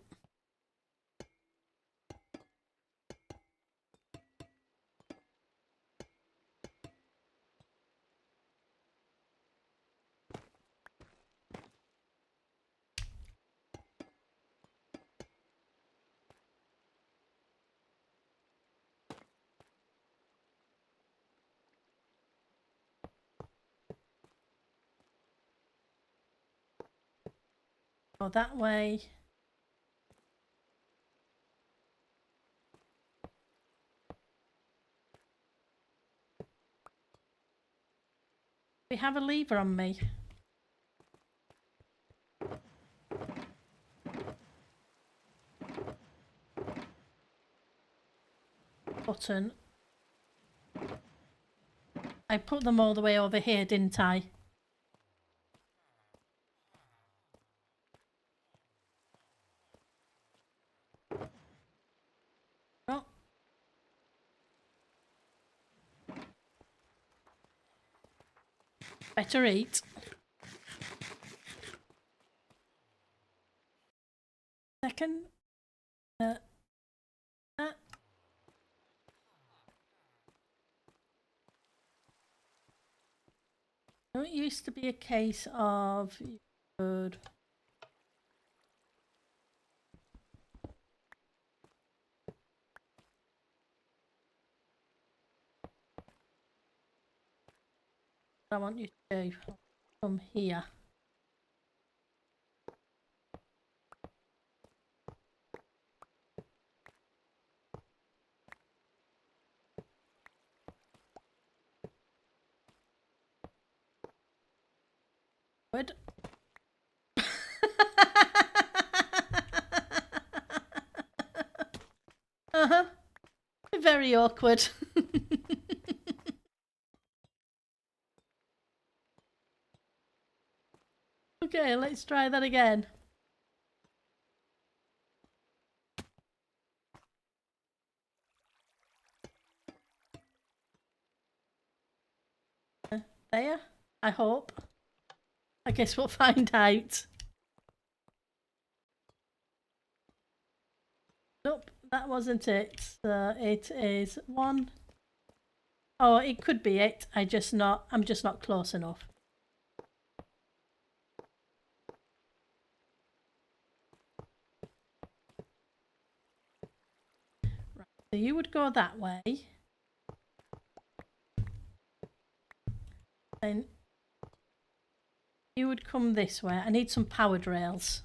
Go that way. We have a lever on me. Button. I put them all the way over here, didn't I? Oh. Better eat. Second. It used to be a case of you could I want you to do from here. Good. Uh-huh. Very awkward. Okay, let's try that again. There, I hope. I guess we'll find out. Nope, that wasn't it. So it is 1. Oh, it could be it. I'm just not close enough. Right, so you would go that way. Then you would come this way. I need some powered rails.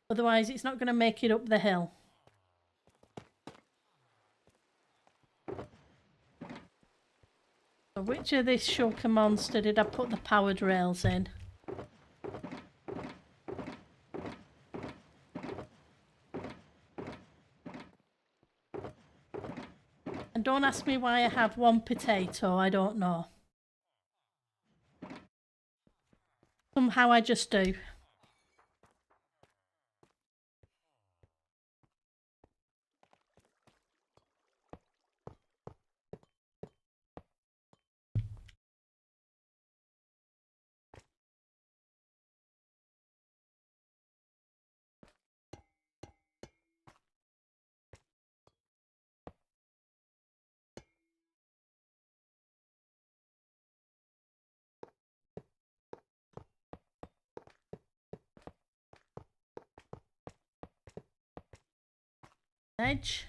Otherwise, it's not going to make it up the hill. So which of this shulker monster did I put the powered rails in? And don't ask me why I have 1 potato, I don't know. Somehow I just do. Edge.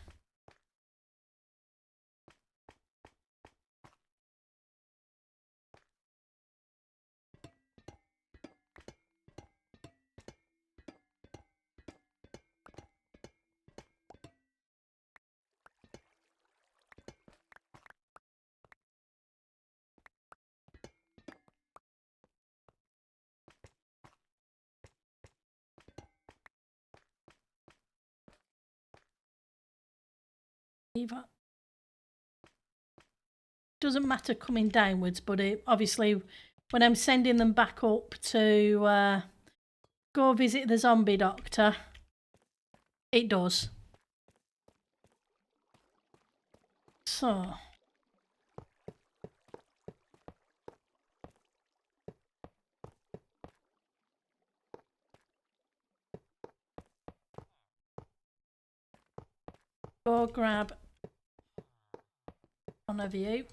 Doesn't matter coming downwards, but obviously when I'm sending them back up to go visit the zombie doctor, it does. So go grab one of you.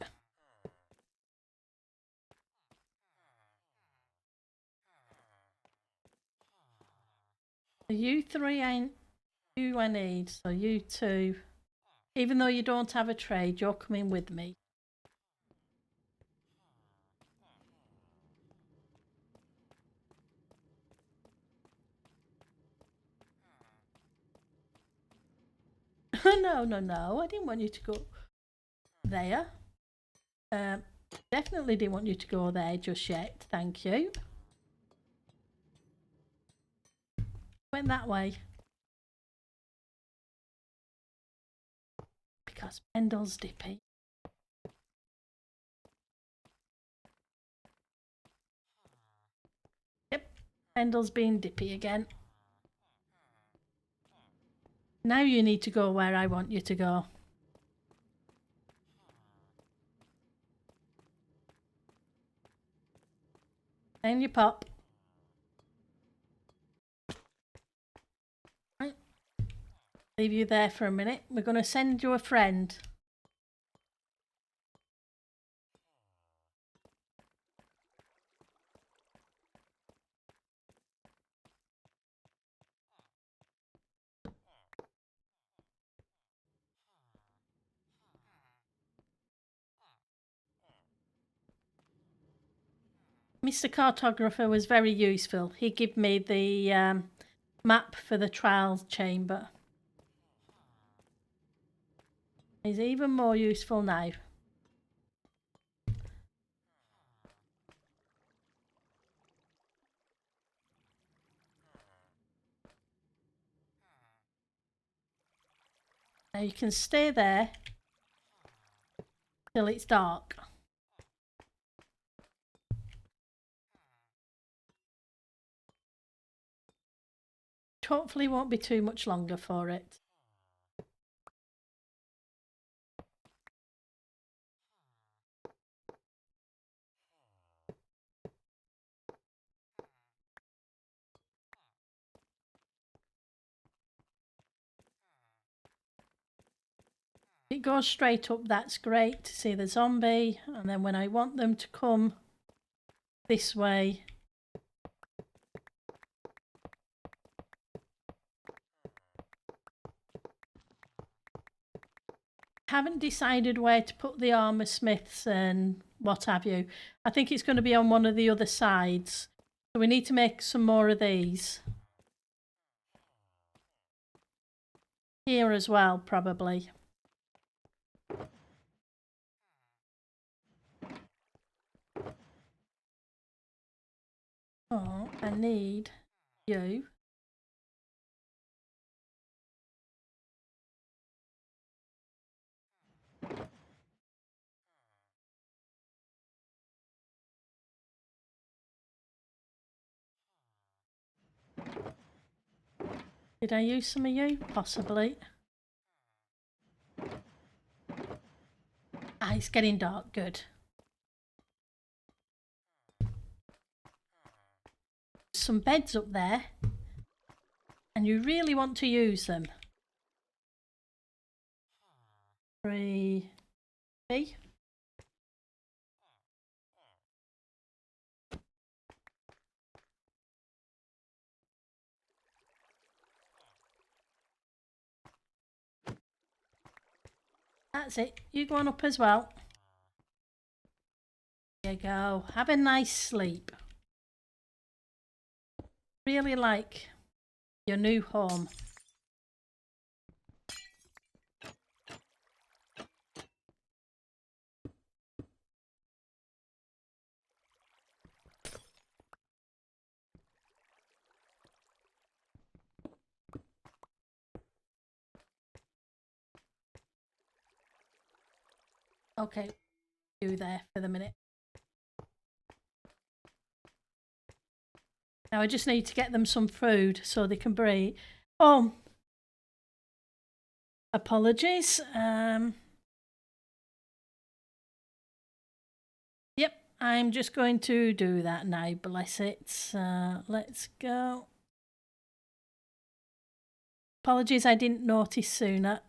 You three ain't who I need, so you two, even though you don't have a trade, you're coming with me. No, I didn't want you to go there. Definitely didn't want you to go there just yet, thank you. Went that way. Because Pendle's dippy. Yep, Pendle's being dippy again. Now you need to go where I want you to go. And you pop. Right. Leave you there for a minute. We're going to send you a friend. Mr. Cartographer was very useful. He gave me the map for the trial chamber. He's even more useful now. Now you can stay there till it's dark. Hopefully won't be too much longer for it. It goes straight up, that's great to see the zombie, and then when I want them to come this way, haven't decided where to put the armor smiths and what have you. I think it's going to be on one of the other sides, so we need to make some more of these. Here as well, probably. Oh, I need you. Did I use some of you? Possibly. Ah, it's getting dark. Good. Some beds up there, and you really want to use them. 3 B. That's it. You go on up as well. There you go. Have a nice sleep. Really like your new home. Okay, you there for the minute. Now I just need to get them some food so they can breathe. Oh, apologies. Yep, I'm just going to do that now. Bless it. Let's go. Apologies, I didn't notice sooner.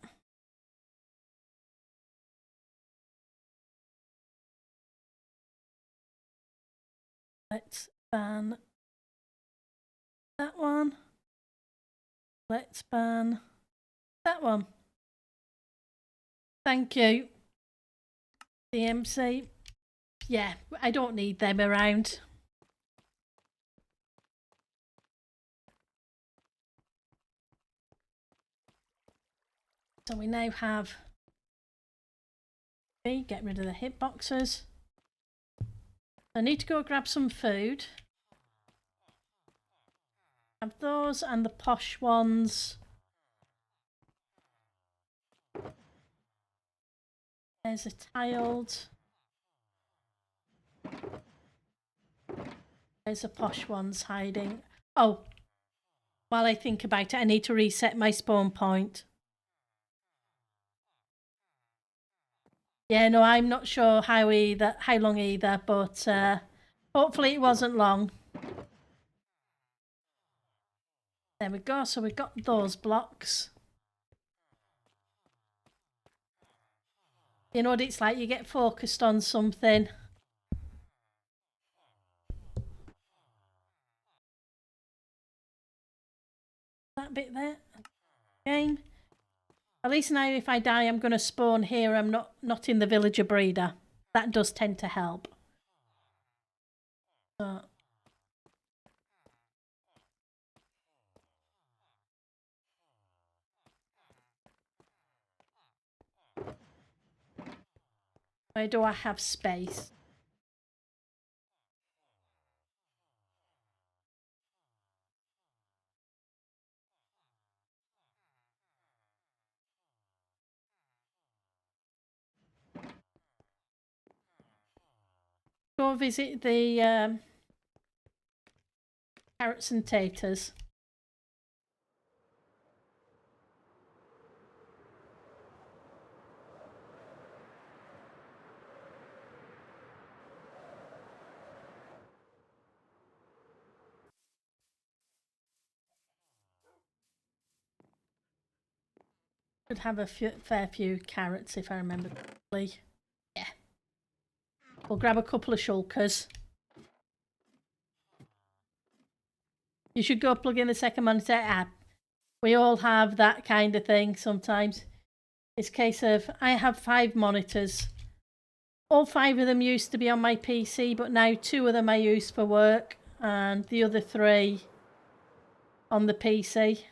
Let's ban that one. Let's ban that one. Thank you. DMC. Yeah, I don't need them around. So we now have... Get rid of the hitboxes. I need to go grab some food. Have those and the posh ones. There's a tiled. There's a posh ones hiding. Oh, while I think about it, I need to reset my spawn point. Yeah, no, I'm not sure how long either, but hopefully it wasn't long. There we go. So we've got those blocks. You know what it's like, you get focused on something. That bit there. Game. At least now if I die I'm going to spawn here. I'm not in the villager breeder. That does tend to help. So. Where do I have space? Go visit the carrots and taters. Should have a fair few carrots if I remember correctly. Yeah. We'll grab a couple of shulkers. You should go plug in the second monitor app. We all have that kind of thing sometimes. It's a case of, I have 5 monitors. All 5 of them used to be on my PC, but now 2 of them I use for work and the other 3 on the PC.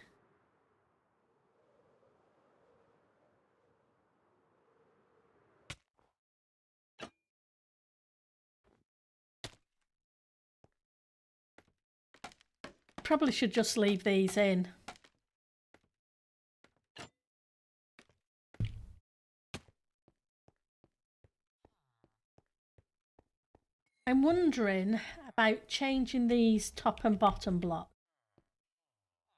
Probably should just leave these in. I'm wondering about changing these top and bottom blocks.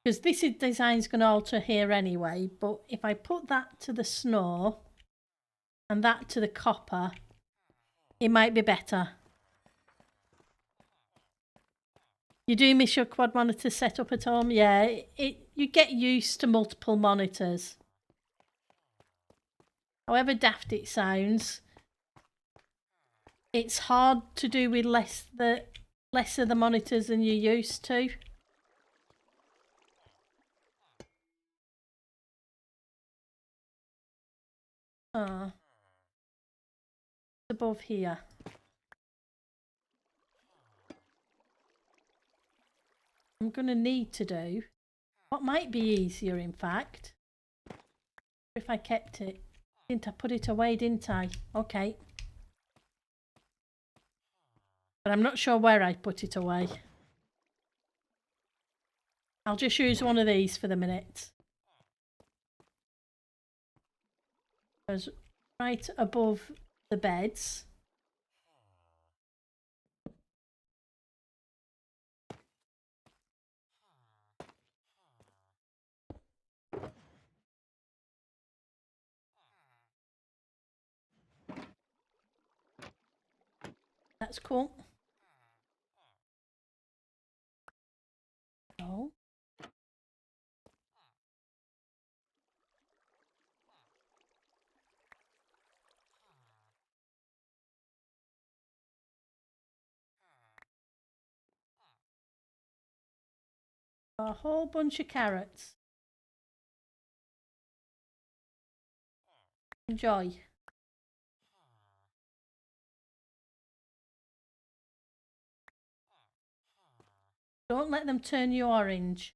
Because this design's going to alter here anyway, but if I put that to the snow and that to the copper, it might be better. You do miss your quad monitor setup at home? Yeah, you get used to multiple monitors. However daft it sounds, it's hard to do with less of the monitors than you're used to. Above here. I'm going to need to do what might be easier, in fact, if I kept it. Didn't I put it away, didn't I? Okay. But I'm not sure where I put it away. I'll just use one of these for the minute. It's right above the beds. That's cool. Oh. A whole bunch of carrots. Enjoy. Don't let them turn you orange.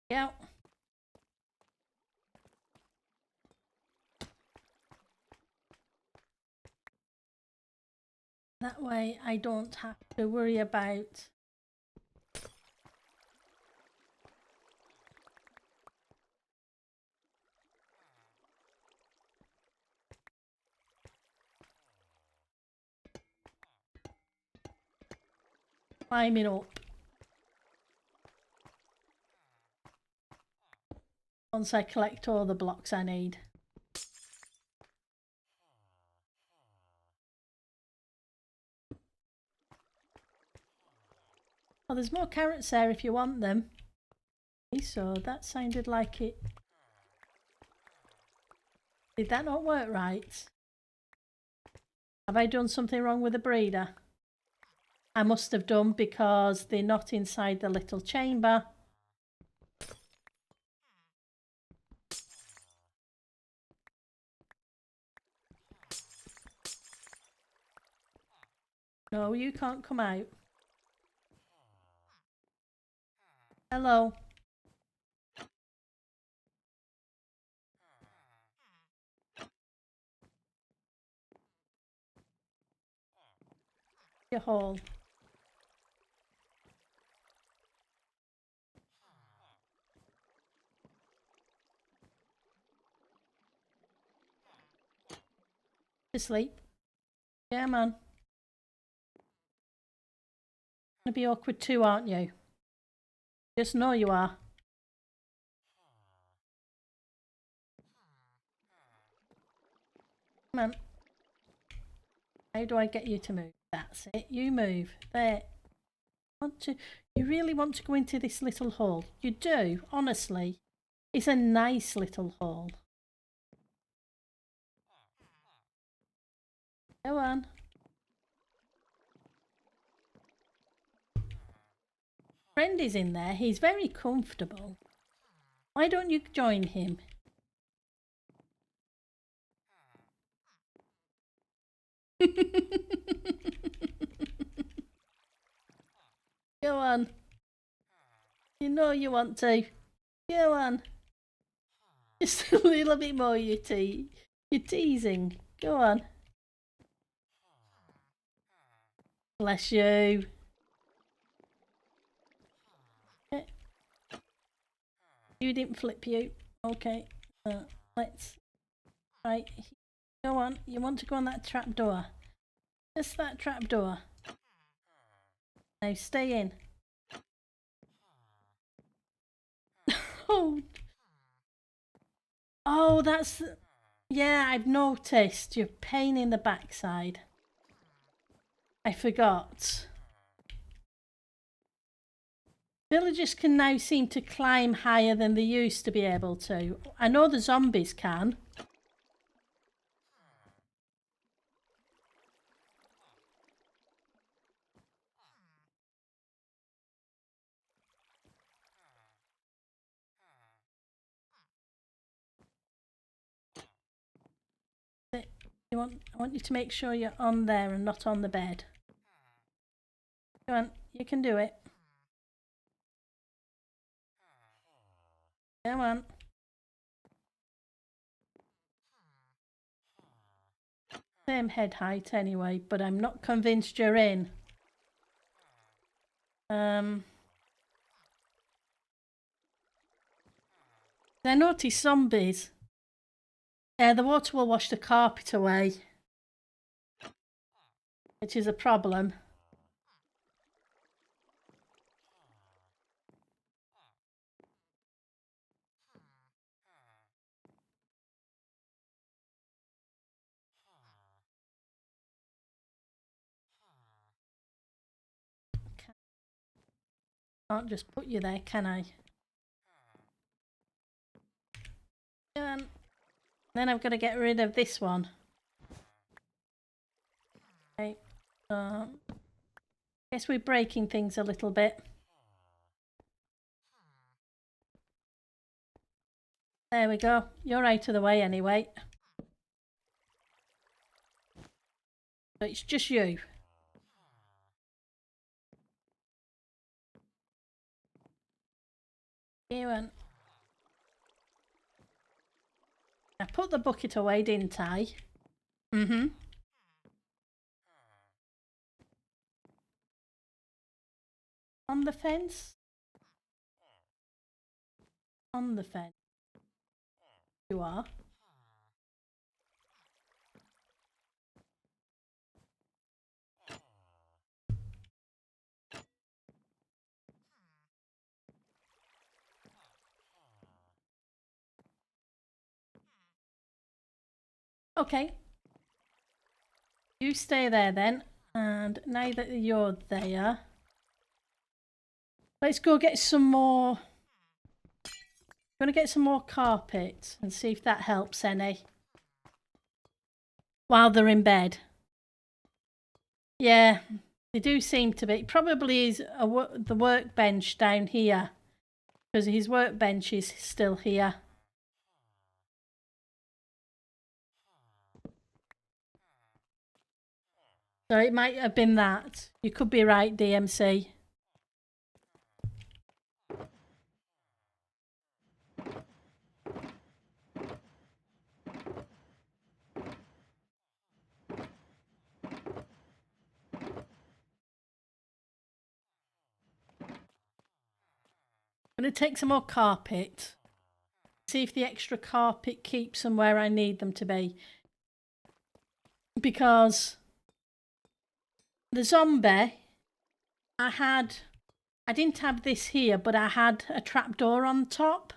Yeah. That way I don't have to worry about climbing up. Once I collect all the blocks I need. Oh, there's more carrots there if you want them. So that sounded like it. Did that not work right? Have I done something wrong with the breeder? I must have done, because they're not inside the little chamber. No, you can't come out. Hello. Your hole. To sleep. Yeah, man. Gonna be awkward too, aren't you? Just know you are. Come on. How do I get you to move? That's it. You move. There. You really want to go into this little hole? You do, honestly. It's a nice little hole. Go on. Friend is in there. He's very comfortable. Why don't you join him? Go on. You know you want to. Go on. Just a little bit more, you're teasing. Go on. Bless you. Okay. You didn't flip you. Okay. Let's... Right. Go on. You want to go on that trap door. Just that trap door. Now stay in. Oh. Oh, that's... Yeah, I've noticed. You're pain in the backside. I forgot. Villagers can now seem to climb higher than they used to be able to. I know the zombies can. I want you to make sure you're on there and not on the bed. Come on, you can do it. Come on. Same head height anyway, but I'm not convinced you're in. I noticed zombies. Yeah, the water will wash the carpet away, which is a problem. Can't just put you there, can I? Then I've got to get rid of this one. Okay. Guess we're breaking things a little bit. There we go. You're out of the way anyway. So it's just you. You and I put the bucket away, didn't I? Mm-hmm. On the fence? On the fence. You are. Okay. You stay there then. And now that you're there, let's go get some more. I'm going to get some more carpet and see if that helps any. While they're in bed. Yeah, they do seem to be. It probably is the workbench down here. Because his workbench is still here. So it might have been that. You could be right, DMC. I'm going to take some more carpet. See if the extra carpet keeps them where I need them to be. Because the zombie, I didn't have this here, but I had a trapdoor on top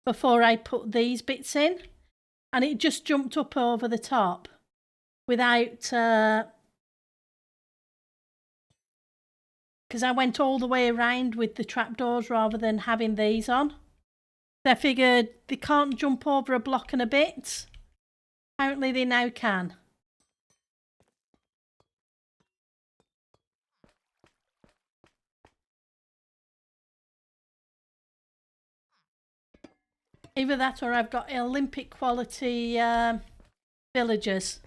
before I put these bits in. And it just jumped up over the top without... because I went all the way around with the trapdoors rather than having these on. I figured they can't jump over a block and a bit. Apparently they now can. Either that or I've got Olympic quality villagers.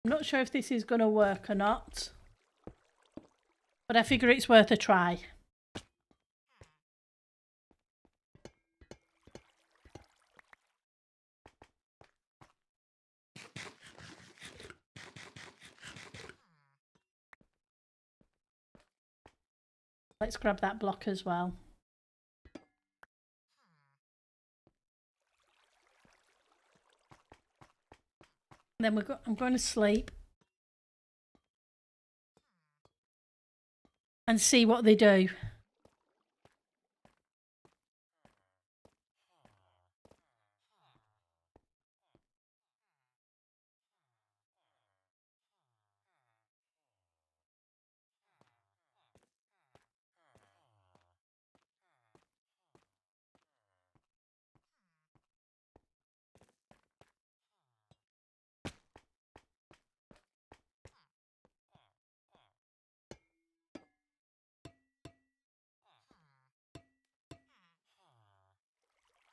I'm not sure if this is going to work or not, but I figure it's worth a try. Let's grab that block as well. Then I'm going to sleep and see what they do.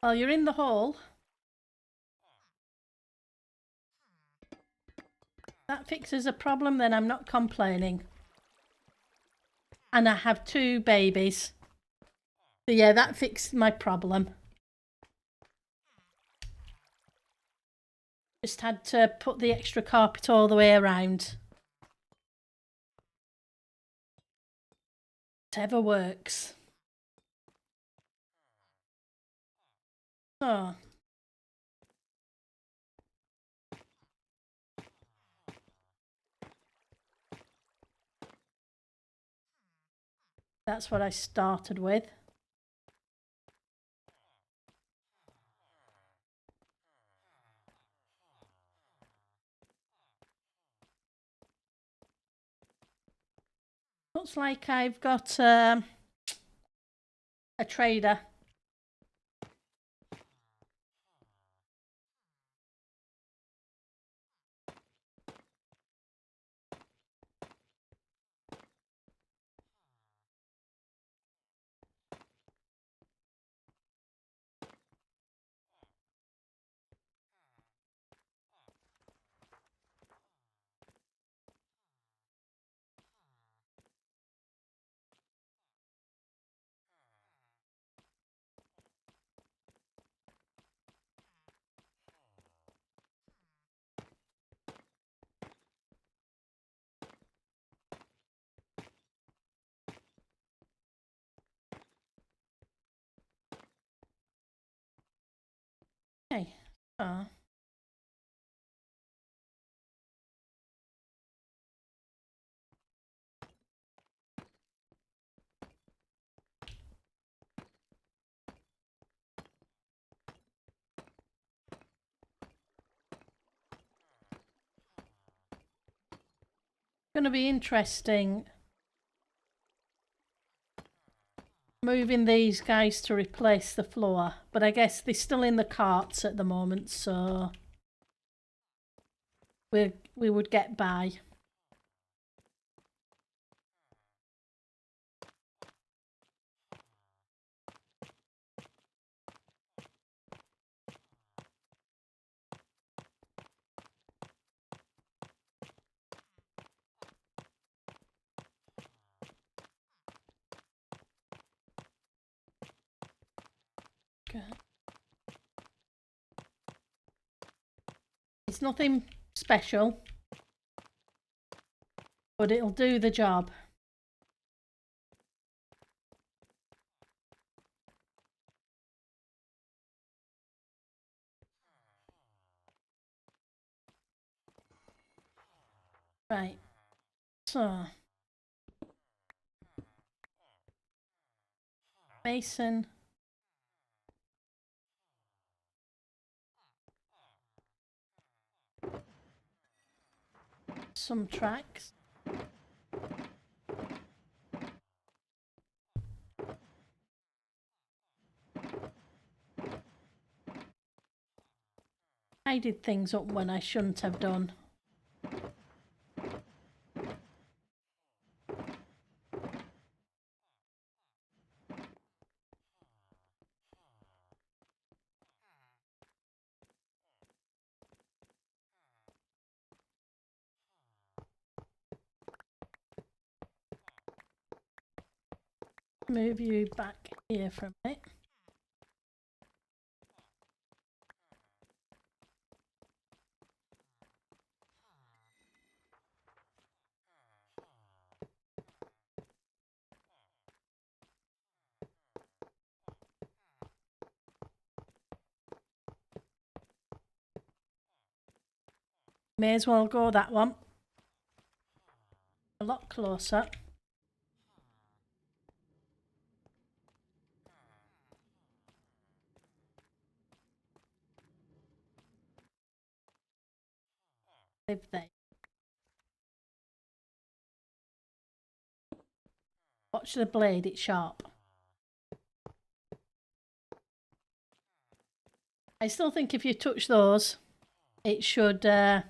While you're in the hole, that fixes a problem, then I'm not complaining. And I have 2 babies. So yeah, that fixed my problem. Just had to put the extra carpet all the way around. Whatever works. So. That's what I started with. Looks like I've got a trader. Okay. So. Going to be interesting moving these guys to replace the floor, but I guess they're still in the carts at the moment, so we would get by. Okay. It's nothing special, but it'll do the job. Right. So. Mason. Some tracks. I did things up when I shouldn't have done. Move you back here for a minute. May as well go that one. A lot closer. Live there. Watch the blade, it's sharp. I still think if you touch those, it should do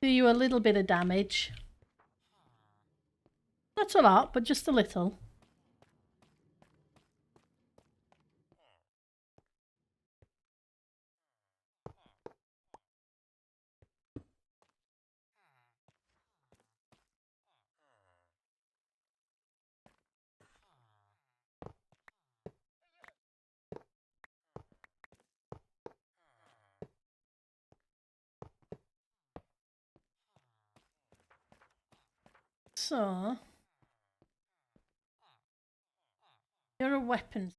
you a little bit of damage. Not a lot, but just a little. So, you're a weapon.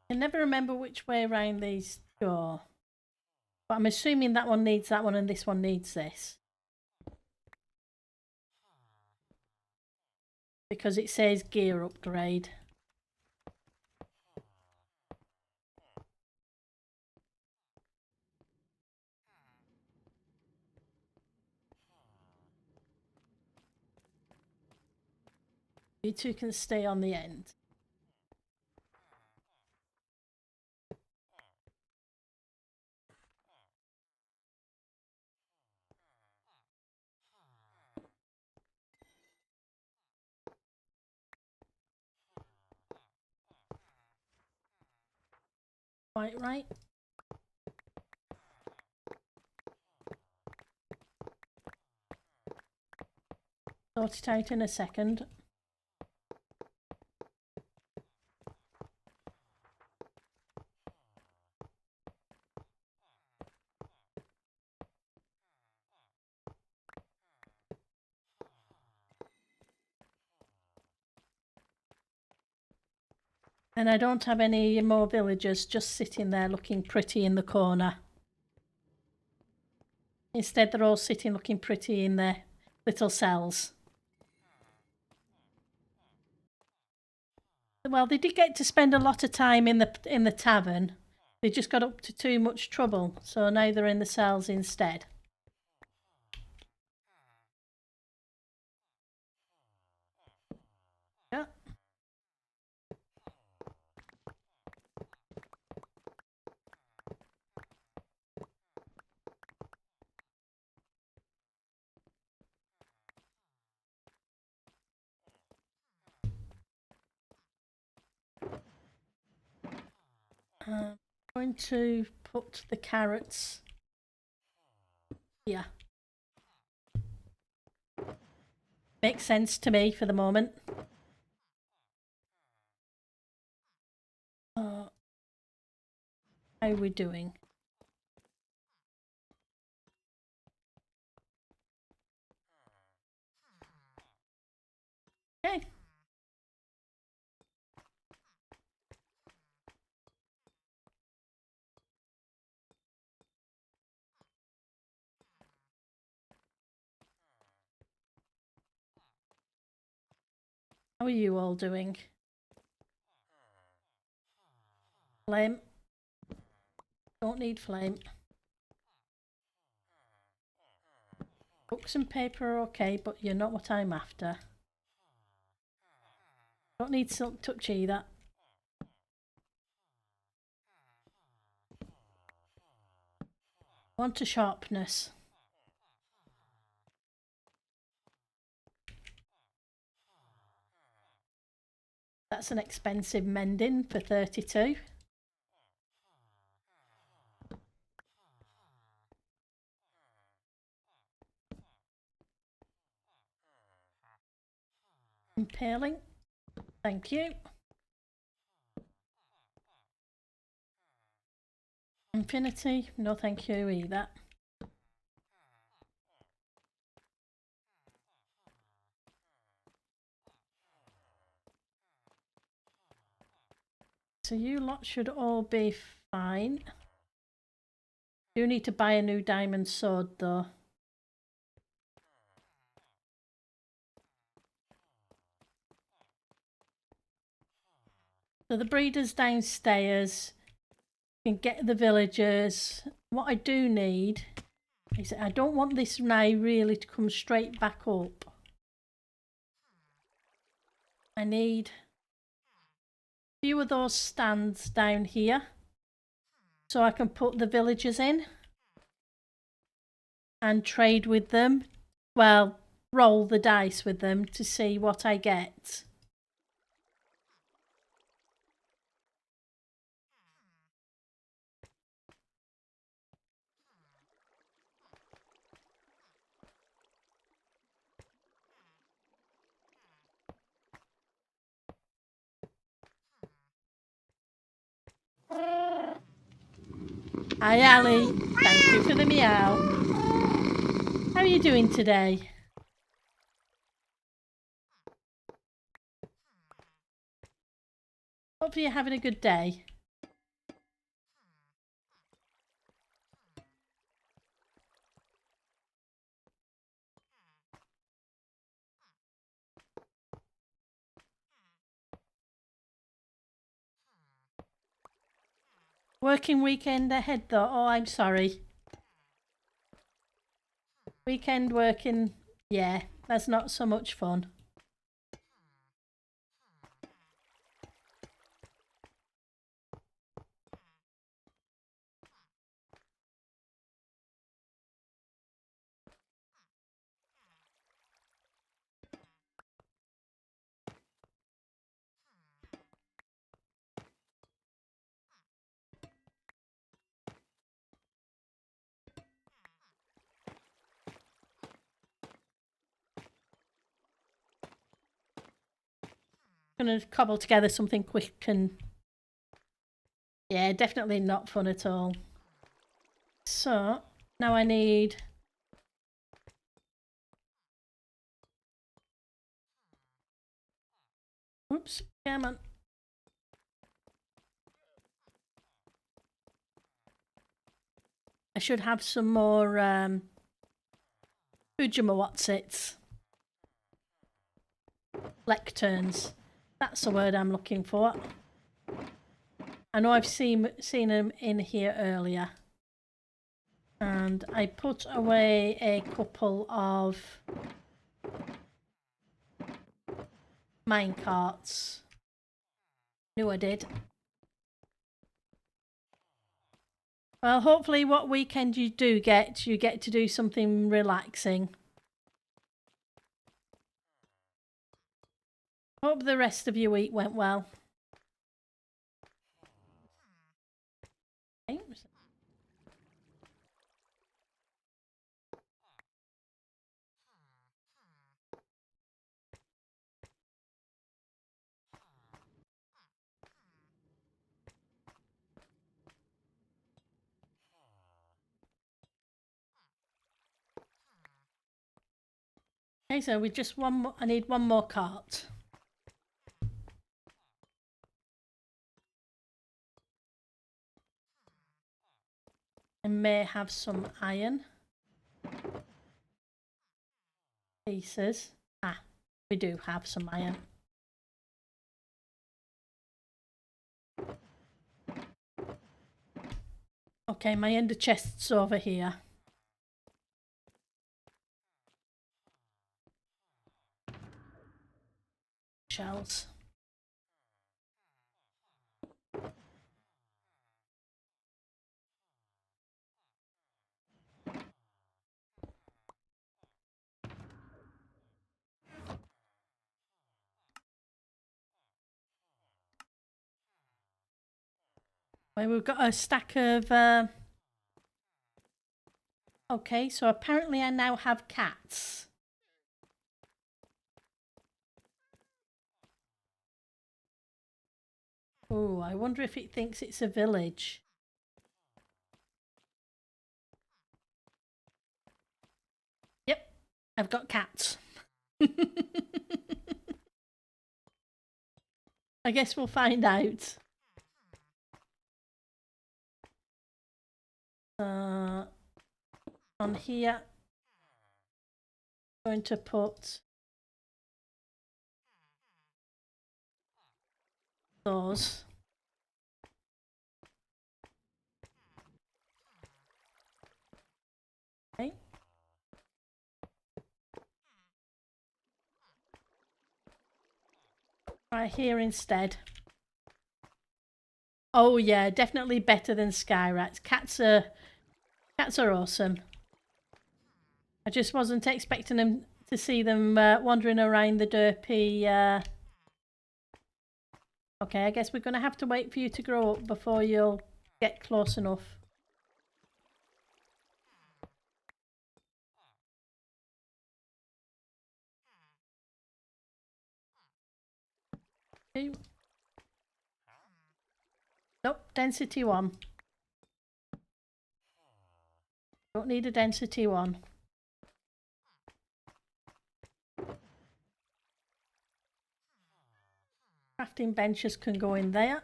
I never remember which way around these go. But I'm assuming that one needs that one and this one needs this. Because it says gear upgrade. You two can stay on the end. Quite right. Sort it out in a second. And I don't have any more villagers just sitting there looking pretty in the corner. Instead, they're all sitting looking pretty in their little cells. Well, they did get to spend a lot of time in the tavern. They just got up to too much trouble, so now they're in the cells instead. Yeah. I'm going to put the carrots here. Makes sense to me for the moment. How are we doing? Okay. How are you all doing? Flame. Don't need flame. Books and paper are okay, but you're not what I'm after. Don't need silk touch either. Want a sharpness. That's an expensive mending for 32. Impaling. Thank you. Infinity. No thank you either. So you lot should all be fine. You need to buy a new diamond sword though. So the breeder's downstairs. You can get the villagers. What I do need is I don't want this now really to come straight back up. I need a few of those stands down here so I can put the villagers in and trade with them. Well, roll the dice with them to see what I get. Hi, Ali. Thank you for the meow. How are you doing today? Hopefully you're having a good day. Working weekend ahead though. Oh, I'm sorry. Weekend working, yeah, that's not so much fun. Gonna cobble together something quick and yeah, definitely not fun at all. So now I need oops, come on. I should have some more Ujima lecterns. That's the word I'm looking for. I know I've seen them in here earlier. And I put away a couple of mine carts. Knew I did. Well, hopefully what weekend you get to do something relaxing. Hope the rest of your week went well. Thanks. Okay, so we just one more, I need one more cart. I may have some iron pieces. Ah, we do have some iron. Okay, my ender chest's over here. Shells. Well, we've got a stack of okay, so apparently I now have cats. Oh, I wonder if it thinks it's a village. Yep, I've got cats. I guess we'll find out. On here, I'm going to put those. Okay. Right here instead. Oh yeah, definitely better than sky rats. Cats are awesome. I just wasn't expecting them to see them wandering around the derpy. Okay, I guess we're going to have to wait for you to grow up before you'll get close enough. Okay. Nope, density 1. Don't need a density 1. Crafting benches can go in there.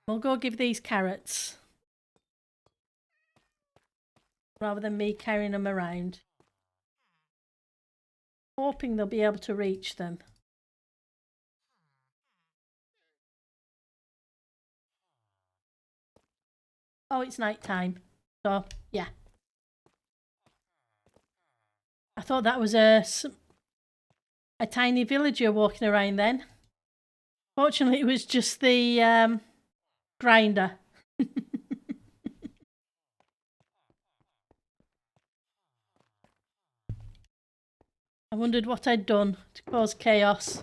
We'll go give these carrots, rather than me carrying them around. Hoping they'll be able to reach them. Oh, it's night time. So, yeah. I thought that was a tiny villager walking around then. Fortunately, it was just the grinder. I wondered what I'd done to cause chaos.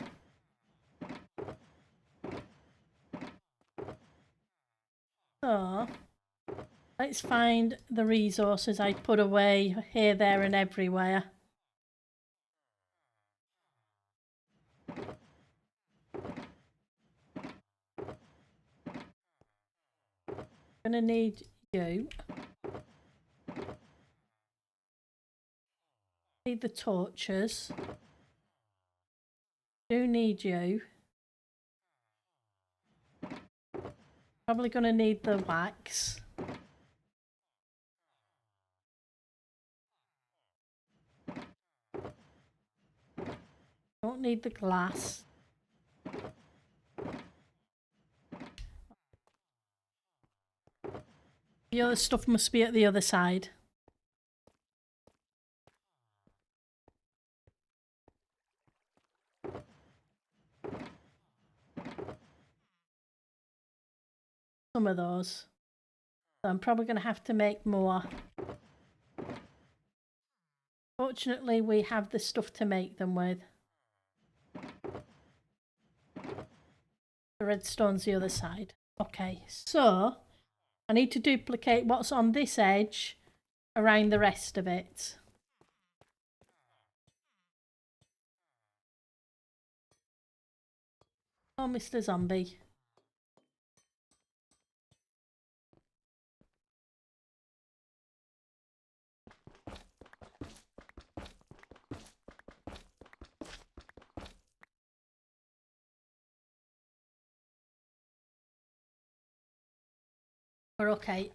So, let's find the resources I put away here, there and everywhere. I'm gonna need you. Need the torches. Do need you. Probably gonna need the wax. Don't need the glass. The other stuff must be at the other side. Some of those. So I'm probably going to have to make more. Fortunately, we have the stuff to make them with. The redstone's the other side. Okay, so I need to duplicate what's on this edge around the rest of it. Oh, Mr. Zombie. We're okay.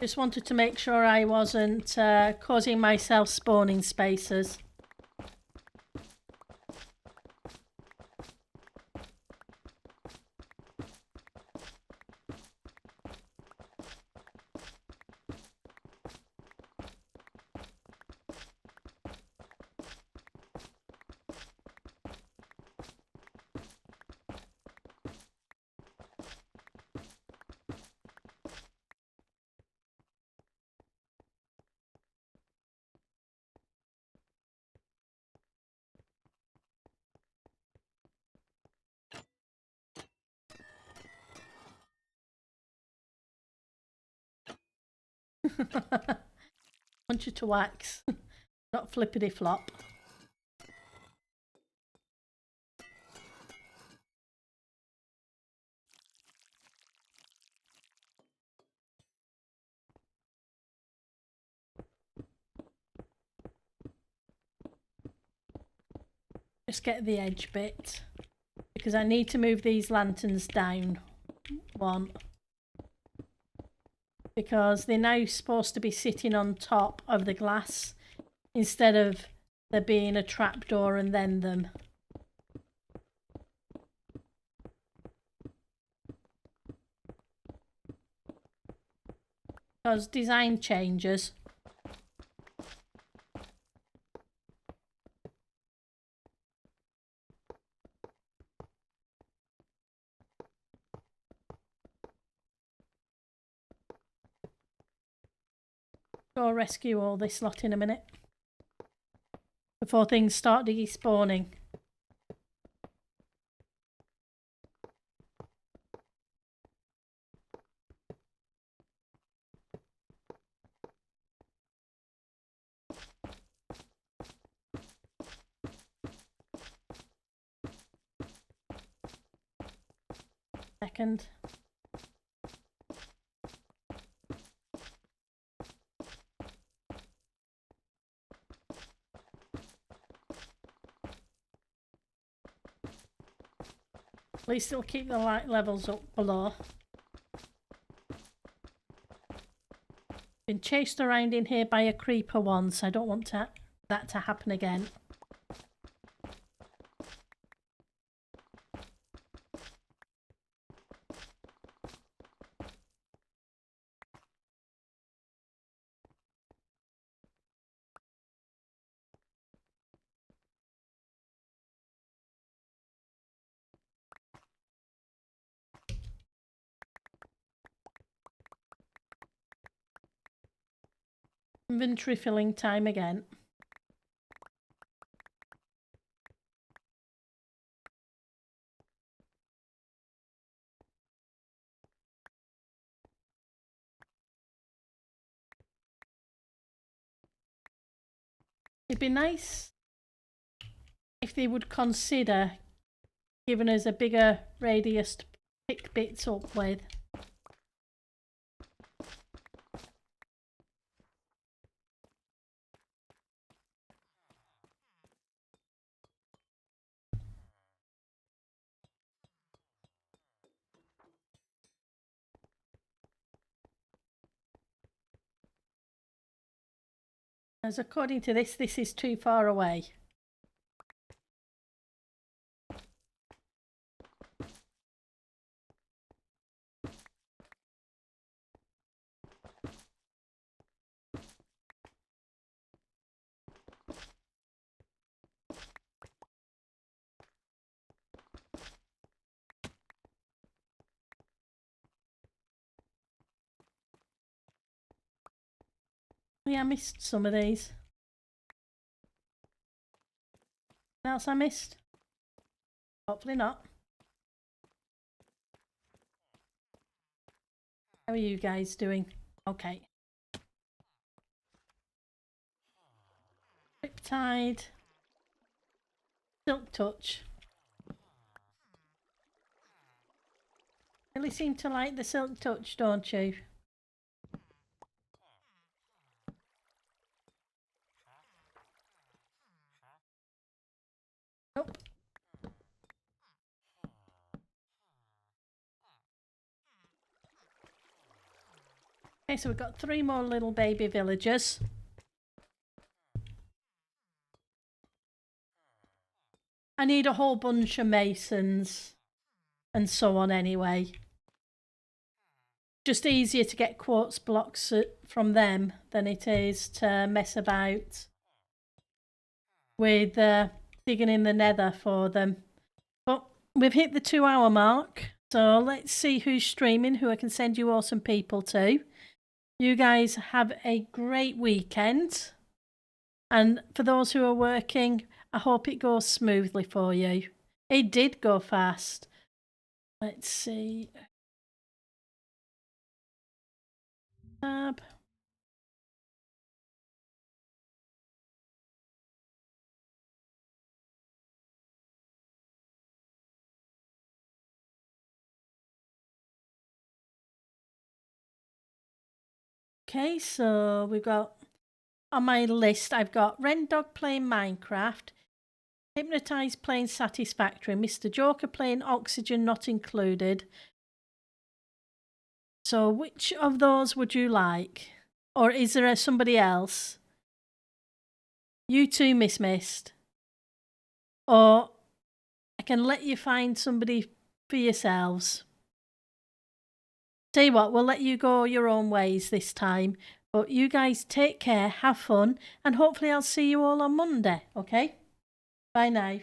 Just wanted to make sure I wasn't causing myself spawning spaces. Want you to wax, not flippity flop. Just get the edge bit because I need to move these lanterns down one. Because they're now supposed to be sitting on top of the glass instead of there being a trapdoor and then them. Because design changes. Go rescue all this lot in a minute before things start despawning. Second. At least it'll keep the light levels up below. Been chased around in here by a creeper once. I don't want that to happen again. Inventory filling time again. It'd be nice if they would consider giving us a bigger radius to pick bits up with. As according to this is too far away. Yeah, I missed some of these. Anything else I missed? Hopefully not. How are you guys doing? Okay. Riptide. Silk Touch. Really seem to like the Silk Touch, don't you? Nope. Okay, so we've got 3 more little baby villagers. I need a whole bunch of masons and so on anyway. Just easier to get quartz blocks from them than it is to mess about with digging in the nether for them. But we've hit the 2-hour mark, so let's see who's streaming, who I can send you awesome people to. You guys have a great weekend, and for those who are working, I hope it goes smoothly for you. It did go fast. Let's see. Tab. Okay, so we've got on my list, I've got Ren Dog playing Minecraft, Hypnotize playing Satisfactory, Mr. Joker playing Oxygen Not Included. So which of those would you like? Or is there somebody else? You two, Miss Mist. Or I can let you find somebody for yourselves. Tell you what, we'll let you go your own ways this time. But you guys take care, have fun, and hopefully I'll see you all on Monday, okay? Bye now.